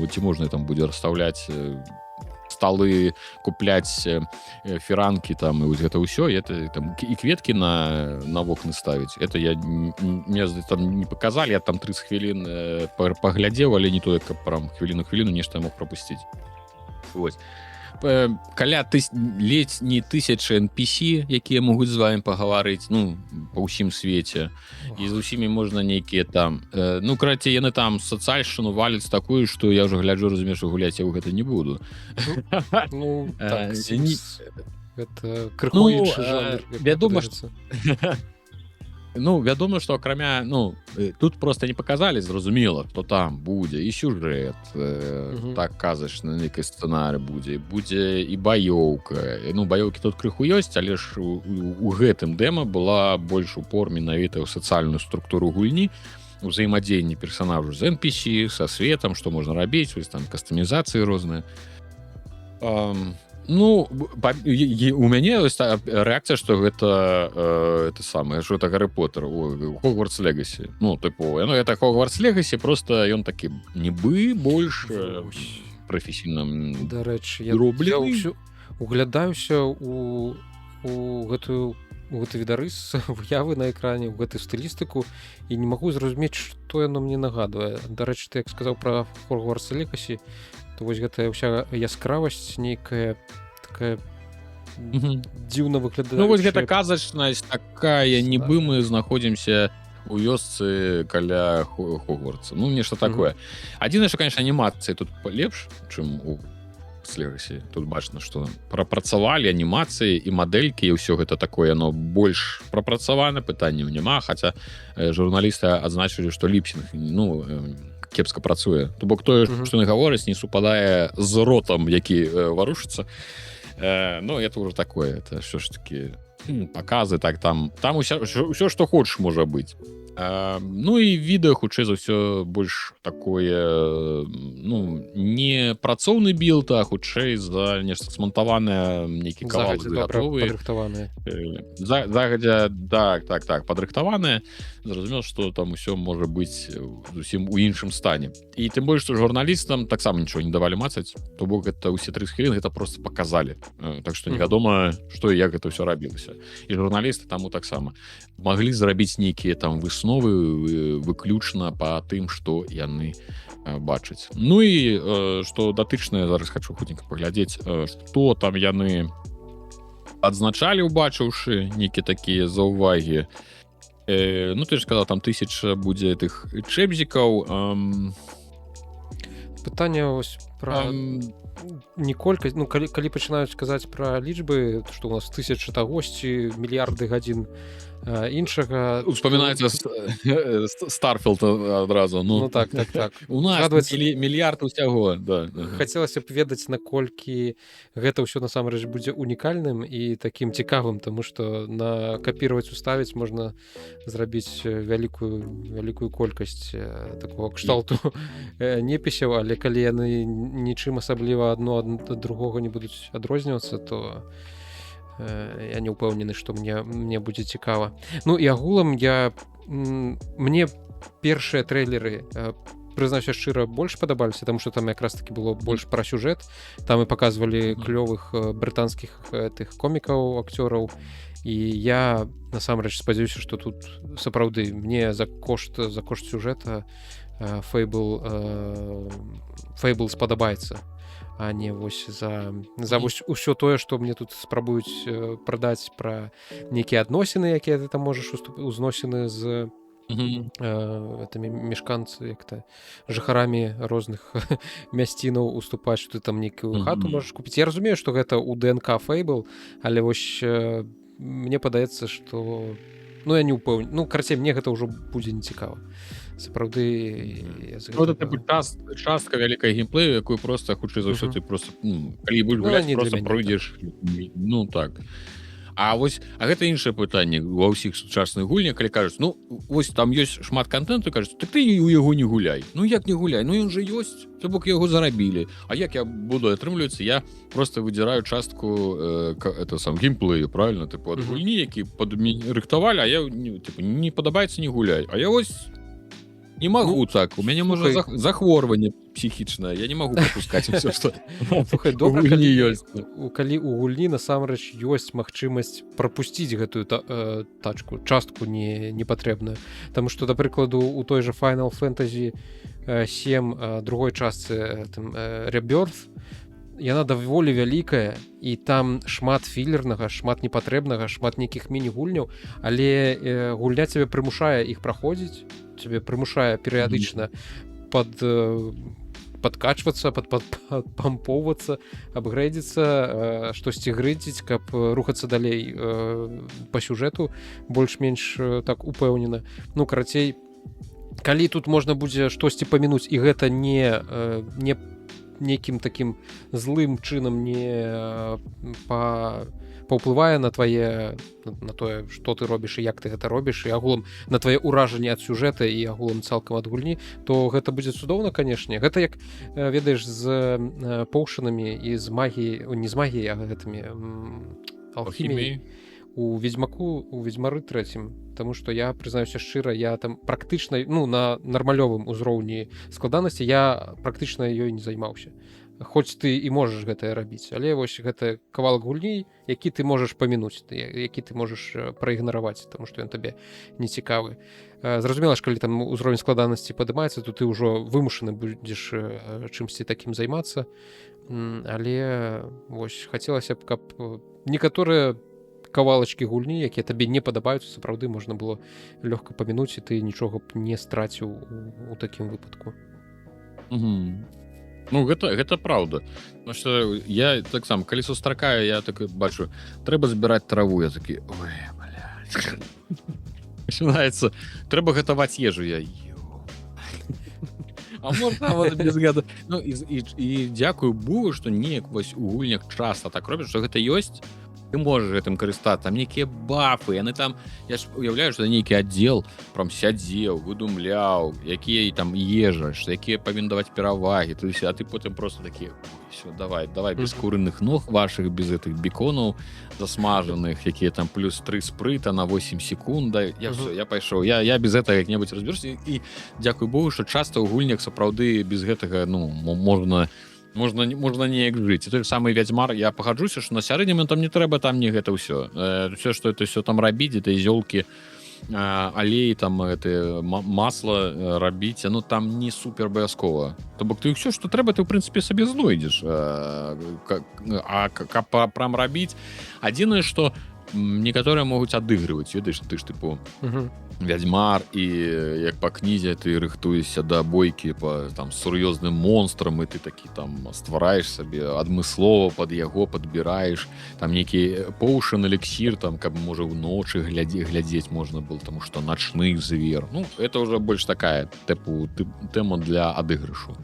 ці можна там будзе расстаўляць сталы, купляць фіранкі там і вось гэта ўсё, это там і кветкі на вокны ставіць. Это мне там не паказалі, я там 30 хвілін паглядзеў, але не тое, каб прям хвіліну нешта мог прапусціць. Вось. Каля ледзь не 1000 NPC, якія могуць з вами пагаварыць, ну, па ўсім свеце. І з усімі можна нейкія там... Ну, карацей, яны там сацыяльшчыну валяць такую, што я ўжо гляджу, разумею, што гуляць я ў гэта не буду. Ну, так, гэта крыху іншы жанр. Вядома, што... Ну, вядома, што акрамя, ну, тут просто не паказалі, зразумела, хто там будзе, і сюжэт, так казачны, нейкі сцэнарый будзе і баёўка. Ну, баёўкі тут крыху ёсць, але ж у гэтым дэма была больш упор менавіта ў сацыяльную структуру гульні, ўзаемадзеянне персанажу з NPC, са светам, што можна рабіць, вось там кастамізацыі розныя. Ну, у мяне рэакцыя, што гэта самае, што гэта Гаррі Поттер, Хогвартс Легасі. Ну, тыпова, ну, это Хогвартс Легасі, просто ён такі нібы больш прафесійна зроблены. Дарэчы, я углядаюся у гэты відарыс выявы на экране, у гэтую стылістыку, і не магу зразумець, што яно мне нагадвае. Дарэчы, ты як сказаў пра Хогвартс Легасі, то вось гэтая ўся яскравасць нейкая такая дзіўна выглядае. Ну вось гэта казачнасць такая, нібы мы знаходзімся у вёсцы каля Хогвартса. Ну нешта такое. Адзінае, што, конечно, анімацыі тут лепш, чым у Легасі. Тут бачна, што прапрацавалі анімацыі і мадэлькі, і ўсё гэта такое, яно больш прапрацавана, пытанняў няма, хаця журналісты адзначылі, што ліпсінг, ну, кепска працуе. То бок тое, што не гаворыць, не супадае з ротам, які варушыцца. Ну, это ўжо такое, это що ж такі паказы, так, там ўсё, што хочаш, можа быць. Ну і відэа, хутчэй за ўсё, больш такое, ну, не працоўны білд, а хутчэй за нешта смантаванае, нейкі кавалак загатовы. Загадзя, так, падрыхтаванае. Зразумела, што там усё можа быць зусім у іншым стане. І тым больш, што журналістам таксама нічого не давалі мацаць, то бок гэта ўсе 30 хвілін гэта просто паказалі. Так што невядома, што і як гэта ўсё рабілася. І журналісты таму таксама маглі зрабіць нейкія там высновы выключна па тым, што яны бачаць. Ну і што датычнае, зараз хачу хутенька паглядзець, што там яны адзначалі, убачыўшы нейкія такія заўвагі. Ну, ты ж сказал, там 1000 будзе тых чэбзікаў. Пытанне ось пра не колькасць, ну, калі пачынаюць казаць пра лічбы, што у нас 1000 тагосьці, мільярды гадзін іншага... Успамінаецца Старфілд адразу. Ну, так. У нас мільярд усяго, да. Хацелася б ведаць, наколькі гэта ўсё насамрэч будзе унікальным і такім цікавым, таму што накапіраваць, уставіць можна зрабіць вялікую колькасць такого кшталту непісяў, але калі яны нічым асабліва адно ад другога не будуць адрознівацца, то я не ўпэўнены, што мне будзе цікава. Ну і агулам мне першыя трэйлеры, прызнаюся шчыра, больш падабаліся, таму што там якраз таки было больш пра сюжэт. Там і паказвалі клёвых брытанскіх тых комікаў, акцёраў. І я насамрэч спадзяюся, што тут сапраўды мне за кошт сюжэта Fable спадабаецца, а не вось за вось усё тое, што мне тут спрабуюць прадаць пра нейкія адносіны, якія ты там можаш узносіны з этими мешканцы, як-то жыхарамі розных мясцінаў уступаць, што ты там нейкую хату можаш купіць. Я разумею, што гэта у ДНК Fable, але вось мне падаецца, што ну я не ўпэўнены. Ну, карацей, мне гэта ўжо будзе нецікава. Сапраўды частка вялікая геймплею, якую просто хутчэй за ўсё ты просто калі будзеш гуляць, просто пройдзеш. Ну так. А гэта іншае пытанне ва ўсіх сучасных гульнях, калі кажуць, ну вось там ёсць шмат контенту, кажуць, так ты у яго не гуляй. Ну як не гуляй? Ну ён жа ёсць, то бок яго зарабілі. А як я буду атрымлівацца? Я просто выдзіраю частку геймплею, правильно, тыпу ад гульні, які рыхтавалі, а я не падабаецца, не гуляй. А я вось не магу так, у мяне можа захворванне психічная, я не магу прапускаць усё, што Слухай, у добра, гульні калі, ёсць. калі у гульні насамрэч ёсць магчымасць прапусціць гэтую тачку, частку непатрэбную. Таму што, да прыкладу, у той жа Final Fantasy 7 другой частцы Rebirth, яна даволі вялікая, і там шмат філернага, шмат непатрэбнага, шмат нейкіх міні-гульняў, але гульня цябе прымушае іх праходзіць, цябе прымушае перыядычна падкачвацца, падпампоўвацца, апгрэйдзіцца, штосьці грыдзіць, каб рухацца далей па сюжэту больш-менш так упэўнена. Ну, карацей, калі тут можна будзе штосьці памінуць, і гэта не нейкім такім злым чынам не паўплывае на тое, што ты робіш і як ты гэта робіш, і агулам на твае ўражанні ад сюжэта і агулам цалкам ад гульні, то гэта будзе цудоўна, канешне. Гэта як, ведаеш, з поўшанамі і з магіяй, не з магіяй, а гэтымі алхіміяй у Ведзьмаку, у Ведзьмары 3, таму што я, прызнаюся шчыра, я там практычна, ну, на нармалёвым узроўні складанасці я практычна ёй не займаўся. Хоць ты і можаш гэтае рабіць, але вось гэта кавалак гульні, які ты можаш памінуць, які ты можаш праігнараваць, таму што ён табе не цікавы. Зразумела ж, калі там узровень складанасці падымаецца, то ты ўжо вымушаны будзеш чымсьці такім займацца, але вось хацелася б, каб некаторыя кавалачкі гульні, якія табе не падабаюцца, сапраўды можна было лёгка памінуць, і ты нічога б не страціў у такім выпадку. Ну, гэта праўда. Потому что я таксама, калі сустракаю, я так бачу, трэба збіраць траву, я такі, ой, блядь. Пачынаецца, трэба гатаваць ежу, я а можна вот без гэта. Ну, і дзякую Богу, што неяк вось у гульнях часта так робіш, што гэта ёсць, ты можаш гэтым карыстацца, там нейкія бафы, яны там, я ж уяўляю, што нейкі аддзел прям сядзеў, выдумляў, якія там ежа, якія павінны даваць перавагі, а ты потым просто такі, все, давай без курыных ног вашых, без гэтых беконаў засмажаных, якія там плюс 3 спрыта на 8 секунд, я пайшоў, я без гэтага як-небудзь разберуся, і дзякуй Богу, што часта ў гульнях сапраўды без гэтага, ну, можна неяк жыць. І той самы Вядзьмар, я пагаджуся, што на сярэднім там не трэба там не гэта ўсё. Все, што это ўсё там рабіць, это зёлкі, алей, там масла рабіць, ну там не супер абавязкова. То бок ты ўсё, што трэба, ты ў прынцыпе сабе знойдзеш. А каб прям рабіць, адзінае, што некаторыя могуць адыгрываць, ведаеш, ты ж тыпу Вядзьмар, і як па кнізе ты рыхтуешся да бойкі па там сур'ёзным монстрам, і ты такі там ствараеш сабе адмыслова пад яго падбіраеш, там нейкі поушен эліксір, там каб можа ўночы глядзець можна было, таму што начны звер. Ну, это ўжо больш такая тэма для адыгрышу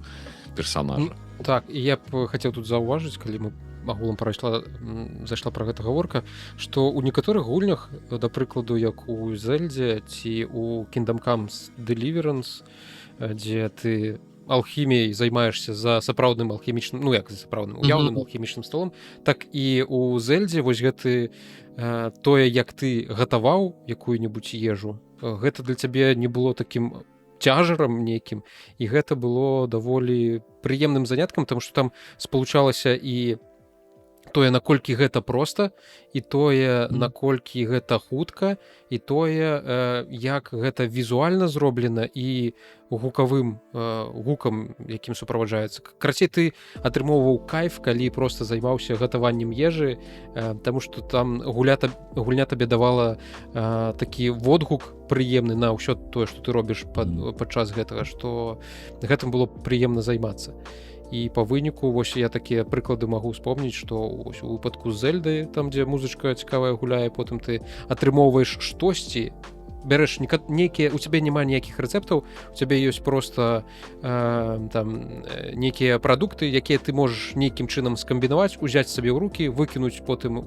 персонажа. Так, і я б хацеў тут заўважыць, калі мы агулам зайшла пра гэта гаворка, што ў некаторых гульнях, да прыкладу, як у Зельдзе ці у Kingdom Come Deliverance, дзе ты алхіміяй займаешся за сапраўдным алхімічным, ну як за сапраўдным, уяўным алхімічным столом, так і у Зельдзе вось гэты тое, як ты гатаваў якую-небудзь ежу, гэта для цябе не было такім цяжарам нейкім, і гэта было даволі прыемным заняткам, таму што там спалучалася і тое, наколькі гэта проста, і тое, наколькі гэта хутка, і тое, як гэта візуальна зроблена і гукавым гукам, якім суправаджаецца. Карацей, ты атрымоўваў кайф, калі проста займаўся гатаваннем ежы, таму што там гульня табе давала такі водгук прыемны на ўсё тое, што ты робіш падчас гэтага, што гэтым было прыемна займацца. І па выніку вось я такія прыклады магу успомніць, што вось у выпадку з Зельдай, там дзе музычка цікавая гуляе, потым ты атрымоўваеш штосьці, бярэш нейкія, у цябе няма ніякіх рэцэптаў, у цябе ёсць проста там нейкія прадукты, якія ты можаш нейкім чынам скамбінаваць, узяць сабе ў рукі, выкінуць потым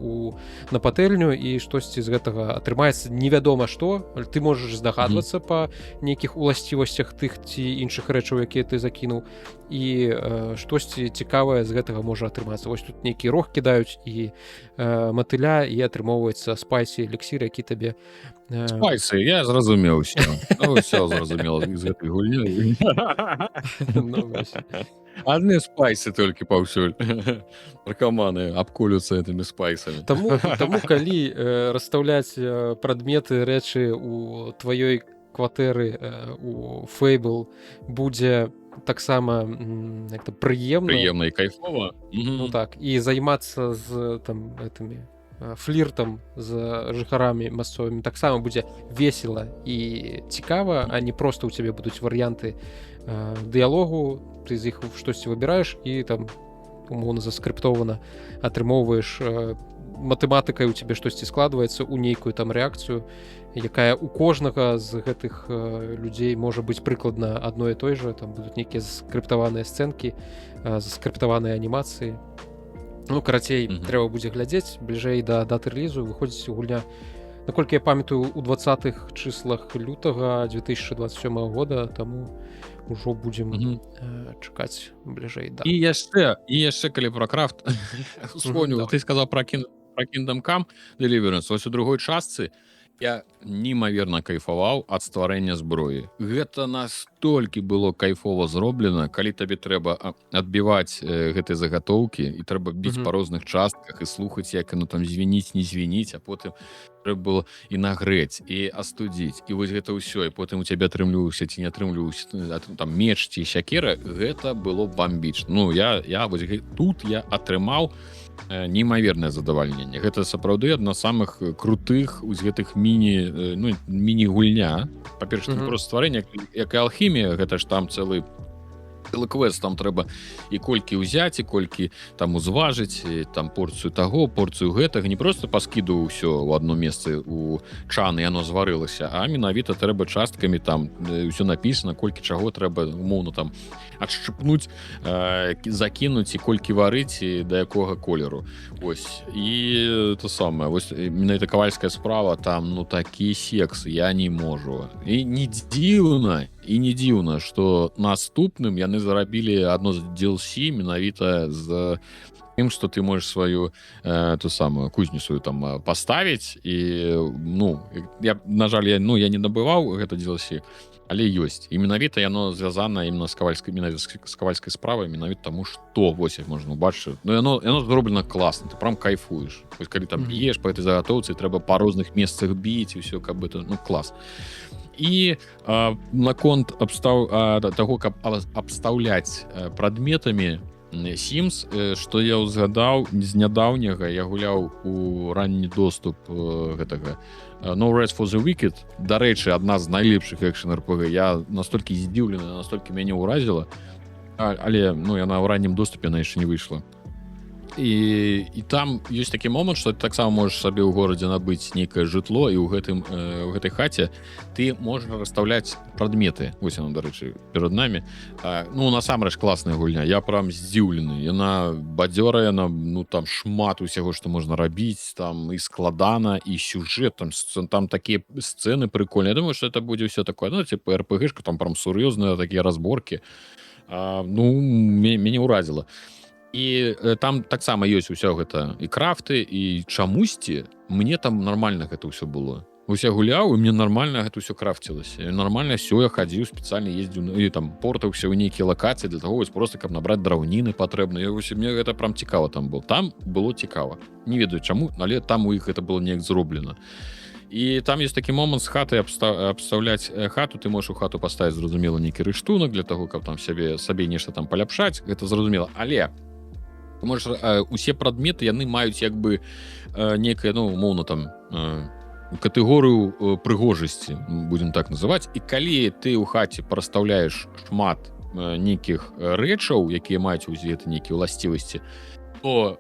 на патэльню, і штосьці з гэтага атрымаецца невядома што, ты можаш здагадвацца па нейкіх уласцівасцях тых ці іншых рэчаў, якія ты закінуў, і штосьці цікавае з гэтага можа атрымацца. Вось тут нейкі рог кідаюць і матыля, і атрымоўваецца спайсі эліксір, які табе Спайсы, я зразумеў усё. Ну, усё зразумела з гэтай гульнёй. ну, вось. Адны спайсы толькі паўсюль. Наркаманы абколюцца гэтымі спайсамі. Таму калі расстаўляць прадметы, рэчы у тваёй кватэры у Fable будзе таксама як-то прыемна. Прыемна і кайфова. Ну так, і займацца з там гэтымі фліртам з жыхарамі мясцовымі таксама будзе весела і цікава, а не проста ў цябе будуць варыянты дыялогу, ты з іх штосьці выбіраеш і там умоўна заскрыптована атрымоўваеш матэматыкай у цябе штосьці складваецца ў нейкую там рэакцыю, якая у кожнага з гэтых людзей можа быць прыкладна адной і той жа, там будуць нейкія скрыптаваныя сцэнкі, заскрыптаваныя анімацыі. Ну, карацей, трэба будзе глядзець, бліжэй да даты рэлізу выходзіць гульня, наколькі я памятаю, у 20-х чыслах лютага 2027 года, таму ўжо будзем чакаць бліжэй да. І яшчэ калі пра крафт успомніў, ты сказаў пра Kingdom Come Deliverance. Вось у другой частцы я немаверна кайфаваў ад стварэння зброі. Гэта настолькі было кайфова зроблена, калі табе трэба адбіваць гэтыя загатоўкі і трэба біць па розных частках і слухаць, як яно там звініць, не звініць, а потым трэба было і нагрэць, і астудзіць, і вось гэта ўсё, і потым у цябе атрымліваўся ці не атрымліваўся там меч ці сякера, гэта было бамбічна. Ну, я вось тут я атрымаў неймавернае задавальненне. Гэта сапраўды адна з самых крутых з гэтых міні-гульня. Па-перша, проста стварэнне, як і алхімія, гэта ж там цэлы квест, там трэба і колькі ўзяць, і колькі там узважыць, і там порцыю таго, порцыю гэтага, не проста паскідваў усё ў адно месца у чан, і яно зварылася, а менавіта трэба часткамі там ўсё напісана, колькі чаго трэба умоўна там адшчыпнуць, закінуць, і колькі варыць, і да якога колеру. Вось. І то самае, вось менавіта кавальская справа, там, ну, такі секс, я не можу. І не дзіўна, што наступным яны зарабілі адно з DLC менавіта з тым, што ты можаш сваю ту самую кузню сваю там паставіць, і ну, на жаль, я не набываў гэта DLC, але ёсць. І менавіта яно звязана іменно з кавальскай справай, менавіта таму, што вось як можна убачыць. Ну, яно зроблена класна, ты прям кайфуеш. Вось калі там еш па гэтай загатоўцы, трэба па розных месцах біць, і ўсё, каб это, ну, клас. І наконт таго, каб абстаўляць прадметамі Sims, што я ўзгадаў з нядаўняга, я гуляў у ранні доступ гэтага No Rest for the Wicked. Дарэчы, адна з найлепшых экшн-РПГ. Я настолькі здзіўлены, настолькі мяне ўразіла, але ну, яна ў раннім доступе, яна яшчэ не выйшла. І там ёсць такі момант, што ты таксама можаш сабе ў горадзе набыць нейкае жытло, і ў гэтай хаце ты можаш расстаўляць прадметы. Вось яно, дарэчы, перад намі. Ну, насамрэч класная гульня. Я прям здзіўлены. Яна бадзёрая, яна, ну, там шмат усяго, што можна рабіць, там і складана, і сюжэт, там такія сцэны прикольныя. Я думаю, што это будзе ўсё такое, ну, типа РПГшка, там прям сур'ёзныя такія разборкі. Ну, мяне ўразіла. І там таксама ёсць усё гэта і крафты, і чамусьці мне там нармальна гэта ўсё было. Вось я гуляў, і мне нармальна гэта ўсё крафцілася. І нармальна ўсё, я хадзіў, спецыяльна ездзіў, і там портаўся ў нейкія лакацыі для таго, вось просто каб набраць драўніны патрэбна. І вось мне гэта прям цікава там было. Там было цікава. Не ведаю чаму, але там у іх гэта было неяк зроблена. І там ёсць такі момант з хаты абстаўляць хату, ты можаш у хату паставіць, зразумела, нейкі рыштунак для таго, каб там сабе нешта там паляпшаць, гэта зразумела. Але можаш, усе прадметы, яны маюць як бы некае, ну, умоўна там катэгорыю прыгожасці, будзем так называць. І калі ты ў хаце прастаўляеш шмат нейкіх рэчаў, якія маюць гэта нейкія ўласцівасці, то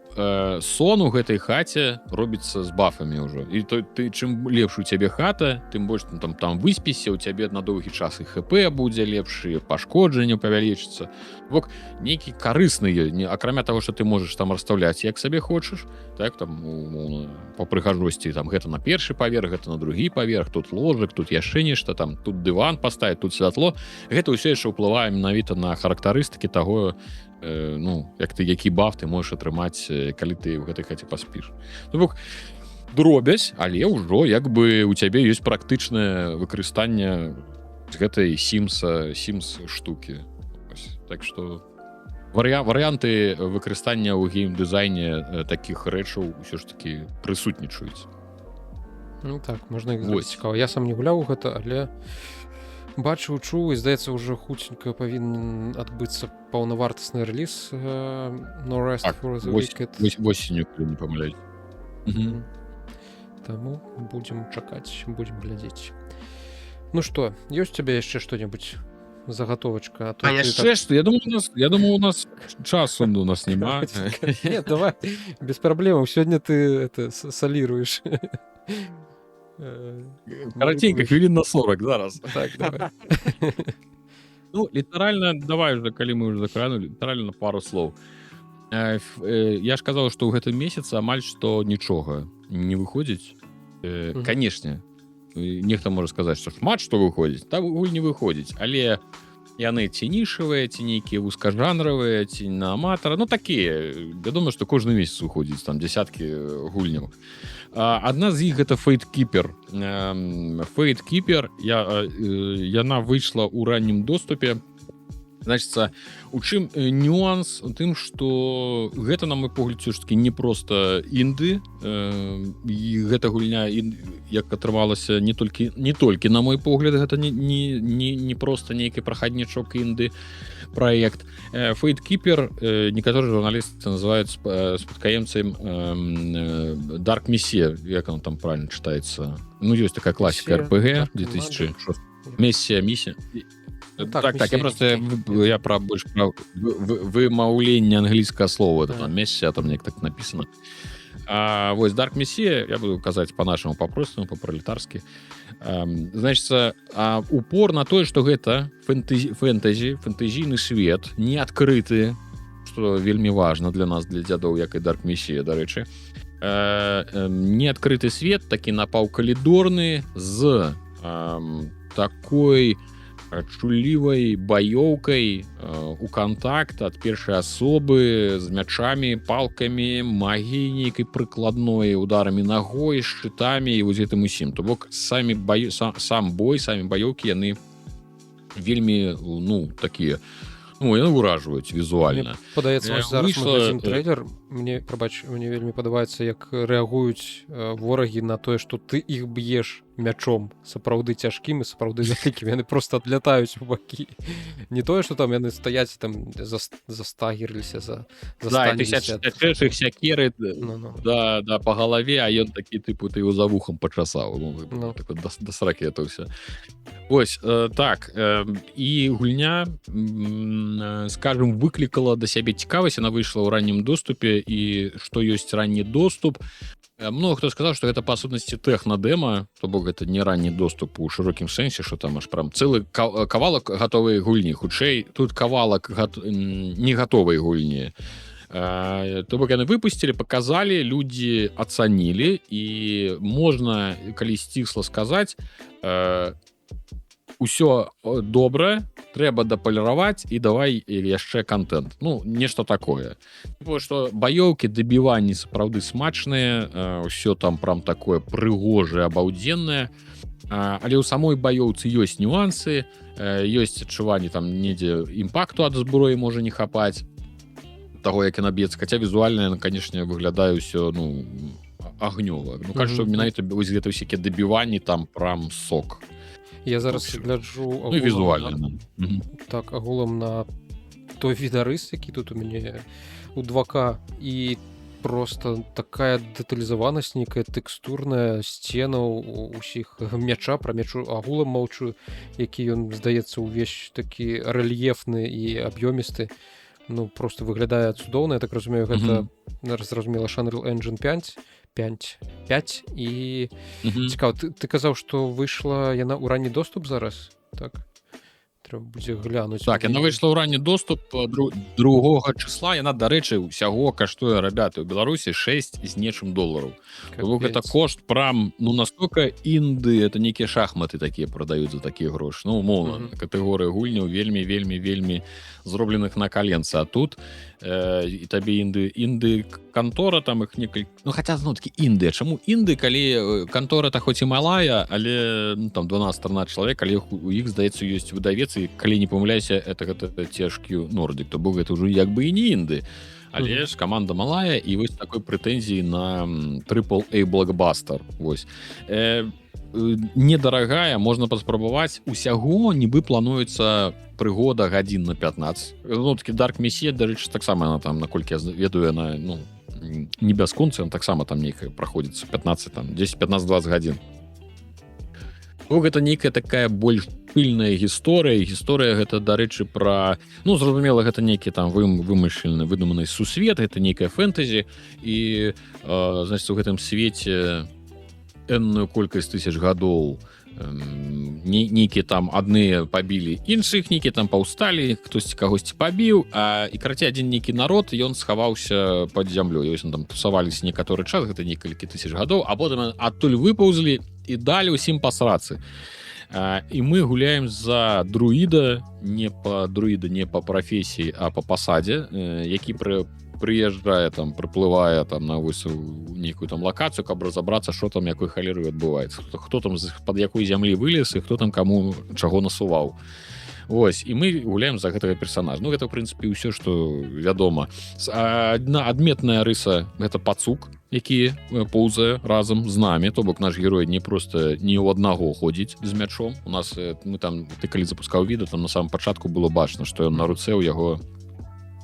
сон у гэтай хаце робіцца з бафамі ўжо. І то ты чым лепш у цябе хата, тым больш там выспіся, у цябе на доўгі час і ХП будзе лепш, і пашкоджанне павялічыцца. Бок нейкі карысны, акрамя таго, што ты можаш там расстаўляць як сабе хочаш, так там по прыгажосці там гэта на першы паверх, гэта на другі паверх, тут ложак, тут яшчэ нешта, там тут дыван паставіць, тут святло. Гэта ўсё яшчэ ўплывае менавіта на характарыстыкі таго, як ты які баф ты можаш атрымаць, калі ты ў гэтай хаце паспіш. Бок дробязь, але ўжо як бы у цябе ёсць практычнае выкарыстанне гэтай Sims штукі. Так што варыянты выкарыстання ў гейм-дызайне такіх рэчаў ўсё ж такі прысутнічаюць. Ну так, можна іх зрабіць цікава. Я сам не гуляў у гэта, але бачыў, чуў, і здаецца, ўжо хутенька павінен адбыцца паўнавартасны рэліз No Rest for the Wicked. Восенню, калі не памыляюсь. Таму будзем чакаць, будзем глядзець. Ну што, ёсць у цябе яшчэ што-небудзь? Заготовочка. А яшчэ што? Я думаю, у нас часу у нас няма. Нет, давай, без праблемаў. Сёння ты соліруеш. Караценька, хвілін на 40 зараз. Так, давай. Ну, літаральна, давай уже, калі мы уже закранули, літаральна пару слоў. Я ж казаў, што ў гэтым месяцы амаль што нічога не выходзіць. Канешне, нехта можа сказаць, што шмат што выходзіць, там не выходзіць, але яны ці нішавыя, ці нейкія вузкажанравыя, ці на аматара, ну такія. Я думаю, што кожны месяц выходзіць там дзесяткі гульняў. Адна з іх гэта Fate Keeper. Fate Keeper, яна выйшла ў раннім доступе. Значыцца, у чым нюанс? У тым, што гэта, на мой погляд, ўсё ж такі не проста інды. І гэта гульня, як атрымалася, не толькі, на мой погляд, гэта не проста нейкі прахаднічок інды праект. Fate Keeper некаторыя журналісты называюць спадкаемцам Dark Messiah, як он там правильно читаецца. Ну, ёсць такая класіка RPG 2006. Місія. Так, я про больш пра вымаўленне англійскага слова, это там Мессия, там неяк так написано. Вось Dark Messiah, я буду казаць по-нашаму, по-простаму, по-пролетарскі. Значыцца, упор на тое, што гэта фэнтэзійны свет, не адкрыты, што вельмі важна для нас, для дзядоў, як і Dark Messiah, дарэчы. Не адкрыты свет, такі напаўкалідорны, з такой чулівай баёўкай у кантакт ад першай асобы з мячамі, палкамі, магіяй нейкай прыкладной, ударамі нагой, шчытамі і вось гэтым усім. То бок сам бой, самі баёўкі, яны вельмі, такія, яны ўражваюць візуальна. Мне падаецца, зараз мы глядзім трэйлер, мне вельмі падабаецца, як рэагуюць ворагі на тое, што ты іх б'еш мячом сапраўды цяжкім і сапраўды вялікім. Яны проста адлятаюць у бакі. Не тое, што там яны стаяць, там застагерліся, застаніліся. Ты сякеры па галаве, а ён такі, тыпу, ты его за вухам пачасаў. Да сракі это ўсё. Вось, так. І гульня, скажем, выклікала да сябе цікавасць, яна выйшла ў раннім доступе, і што ёсць ранні доступ. Много хто сказаў, што гэта па сутнасці тэхна-дэма, то бок гэта не ранні доступ у шырокім сэнсе, што там аж прям цэлы кавалак гатовай гульні. Хутчэй, тут кавалак не гатовай гульні. То бок яны выпусцілі, паказалі, людзі ацанілі, і можна, калі сцісла сказаць, усё добра, трэба дапаліраваць і давай яшчэ контент. Нешта такое. Што баёўкі, дабіванні сапраўды смачныя, ўсё там прям такое прыгожае, абаўдзеннае. Але ў самой баёўцы ёсць нюансы, ёсць адчуванне там недзе імпакту ад зброі можа не хапаць таго, як яна б'ецца. Хаця візуальна, канешне, выглядае ўсё, агнёва. Кажа, што менавіта вось гэта ўсякія дабіванні там прям сок. Я зараз гляджу візуальна. Так, агулам на той відарыс, які тут у мяне у 2К, і просто такая дэталізаванасць нейкая тэкстурная сценаў усіх мяча, пра мячу агулам маўчу, які ён, здаецца, увесь такі рэльефны і аб'ёмісты. ну просто выглядае цудоўна. Я так разумею, гэта зразумела Unreal Engine 5 і цікава, ты казаў, што выйшла яна ў ранні доступ зараз, так? Трэба будзе глянуць. Так, яна выйшла ў ранні доступ 2 числа. Яна, дарэчы, усяго каштуе, ребята, у Беларусі 6 з нечым долараў. Гэта кошт прям, ну, настолько інды, это нейкія шахматы такія прадаюць за такія грошы. Ну, умоўна, катэгорыя гульняў вельмі зробленых на каленцы. А тут і табе інды кантора, там іх некалькі... Ну, хаця, зноў-такі, інды. Чаму інды, калі кантора-то хоць і малая, але, ну, там, 12-13 чалавек, але у іх, здаецца, ёсць выдавец, і калі не памыляюся, гэта цяжкі Nordic, то бок гэта ўжо як бы і не інды. Але ж каманда малая, і вось такой прэтэнзіі на AAA блокбастер. Вось. Недарагая, можна паспрабаваць. Усяго нібы плануецца прыгода гадзін на 15. Ну, такі Dark Messiah, дарэчы, таксама яна там, наколькі я ведаю, яна, ну, не бясконца, яна таксама там нейкая праходзіцца 15, там, 10, 15, 20 гадзін. Гэта нейкая такая больш пыльная гісторыя. Гісторыя гэта, дарэчы, пра... Ну, зразумела, гэта нейкі там вымышлены, выдуманы сусвет, гэта нейкая фэнтэзі, і, значит, у гэтым свеце энную колькасць тысяч гадоў нейкія там адны пабілі іншых, нейкія там паўсталі, хтосьці кагосьці пабіў, і карацей адзін нейкі народ, ён схаваўся пад зямлёй. Ось там тусаваліся некаторы час, гэта некалькі тысяч гадоў, а потым адтуль выпаўзлі і далі ўсім па срацы. І мы гуляем за друіда, не па прафесіі, а па пасадзе, які прыязджае, там, прыплывае там на вось нейкую там лакацыю, каб разабрацца, што там, якой халеры адбываецца. Хто там пад якой зямлі вылез і хто там каму чаго насуваў. Вось, і мы гуляем за гэтага персанажа. Ну, гэта, в прынцыпе, ўсё, што вядома. Адна адметная рыса — гэта пацук, які поўзае разам з намі. То бок наш герой не проста ні ў аднаго ходзіць з мячом. У нас, мы там, ты калі запускаў відэо, там на самом пачатку было бачна, што ён на руцэ ў яго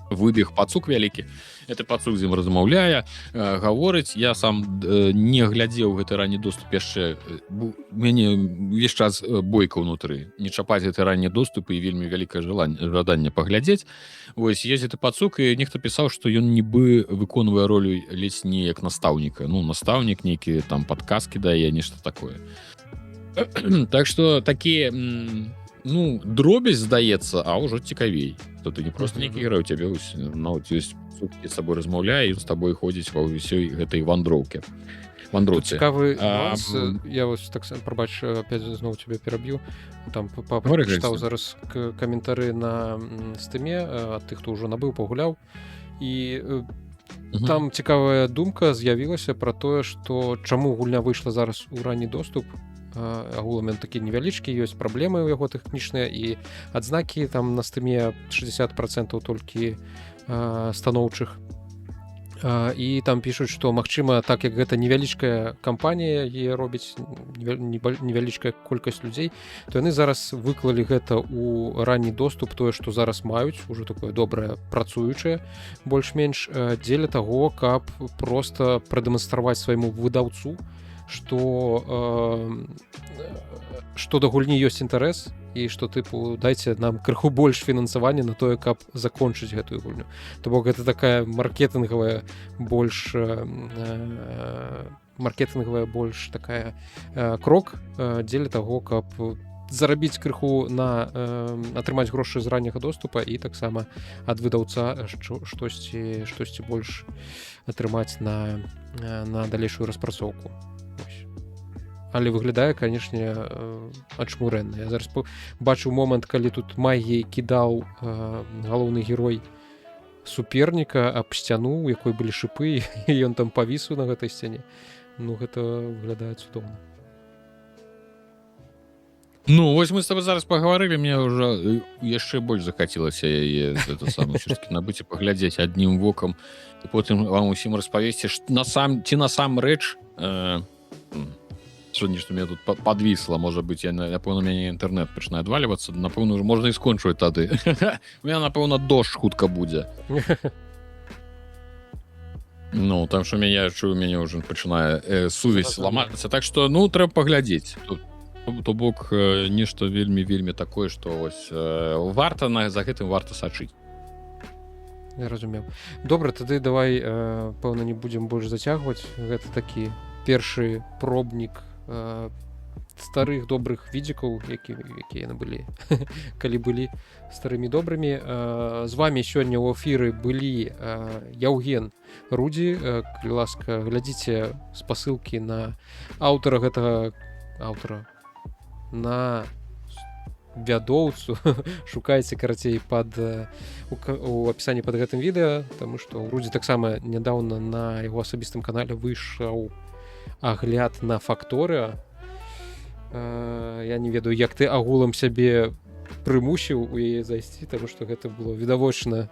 выбег пацук вялікі. Гэты пацук з ім размаўляе, гаворыць. Я сам не глядзеў гэты ранні доступ яшчэ. У мяне ўвесь час бойка ўнутры. Не чапаць гэты ранні доступ, і вельмі вялікае жаданне паглядзець. Вось, ёсць гэты пацук, і нехта пісаў, што ён нібы выконвае ролю ледзь не як настаўніка. Ну, настаўнік нейкі, там, падказкі дае, нешта такое. Так што такія... Ну, дробязь, здаецца, а ўжо цікавей. То ты не просто нейкі герой, у цябе ёсць суткі з сабой размаўляе, і з табой ходзіць ва ўсёй гэтай вандроўке. Цікавы нюанс. Я вось так сам, прабач, опять зноў цябе пераб'ю. Там пачытаў зараз каментары на стыме ад тых, хто ўжо набыў, пагуляў. І там цікавая думка з'явілася пра тое, што чаму гульня выйшла зараз у ранні доступ. Агулам ён такі невялічкі, ёсць праблемы ў яго тэхнічныя, і адзнакі там на стыме 60% толькі станоўчых. І там пішуць, што магчыма, так як гэта невялічкая кампанія яе робіць, невялічкая колькасць людзей, то яны зараз выклалі гэта ў ранні доступ, тое, што зараз маюць, ужо такое добрае працуючае, больш-менш, дзеля таго, каб проста прадэманстраваць свайму выдаўцу, што да гульні ёсць інтарэс, і што, тыпу, дайце нам крыху больш фінансавання на тое, каб закончыць гэтую гульню. То бок гэта такая маркетынгавая больш такая крок дзеля таго, каб зарабіць крыху на атрымаць грошы з ранняга доступа, і таксама ад выдаўца штосьці больш атрымаць на далейшую распрацоўку. Але выглядае, канешне, ачмурэнна. Я зараз бачу момант, калі тут магіяй кідаў галоўны герой суперніка аб сцяну, у якой былі шыпы, і ён там павіс на гэтай сцяне. Ну, гэта выглядае цудоўна. Ну, вось мы з тобой зараз пагаварылі, мне ўжо яшчэ больш захацелася яе набыць і паглядзець адным вокам, і потым вам усім распавесці, ці насамрэч нешта мне тут подвісла, можа быць, напэўна, мяне інтэрнэт пачынае адвалівацца, напэўна, можна і скончваць тады. У меня, напэўна, дождж хутка будзе. Ну, там што я чую, мяне ўжо пачынае сувязь ламацца, так што, ну, трэба паглядзець. То бок, нешта вельмі такое, што ось варта, за гэтым варта сачыць. Я разумеў. Добра, тады давай, пэўна, не будзем больш зацягваць. Гэта такі першы пробнік старых добрых відзікаў, якія яны былі, калі былі старымі добрымі. З вамі сёння ў эфіры былі Яўген Рудзі. Калі ласка, глядзіце спасылкі на аўтара гэтага на вядоўцу, шукайце, карацей, у апісанні пад гэтым відэа, таму што ў Рудзі таксама нядаўна на яго асабістым канале выйшаў агляд на Факторыа. Я не ведаю, як ты агулам сябе прымусіў у яе зайсці, таму што гэта было відавочна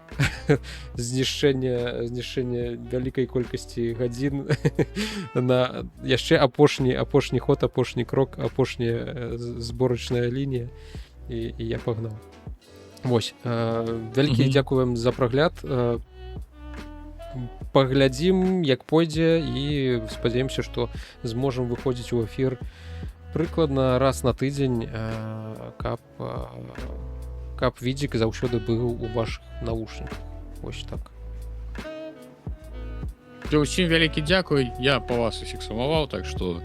знішчэнне вялікай колькасці гадзін на яшчэ апошні ход, апошні крок, апошняя зборачная лінія, і я пагнаў. Вось, вялікі дзякуем за прагляд. Паглядзім, як пойдзе, і спадзяемся, што зможам выходзіць у эфір прыкладна раз на тыдзень, каб відзік заўсёды быў у вашых навушніках. Вось так. Усім вялікі дзякуй. Я па вас усіх сумаваў, так што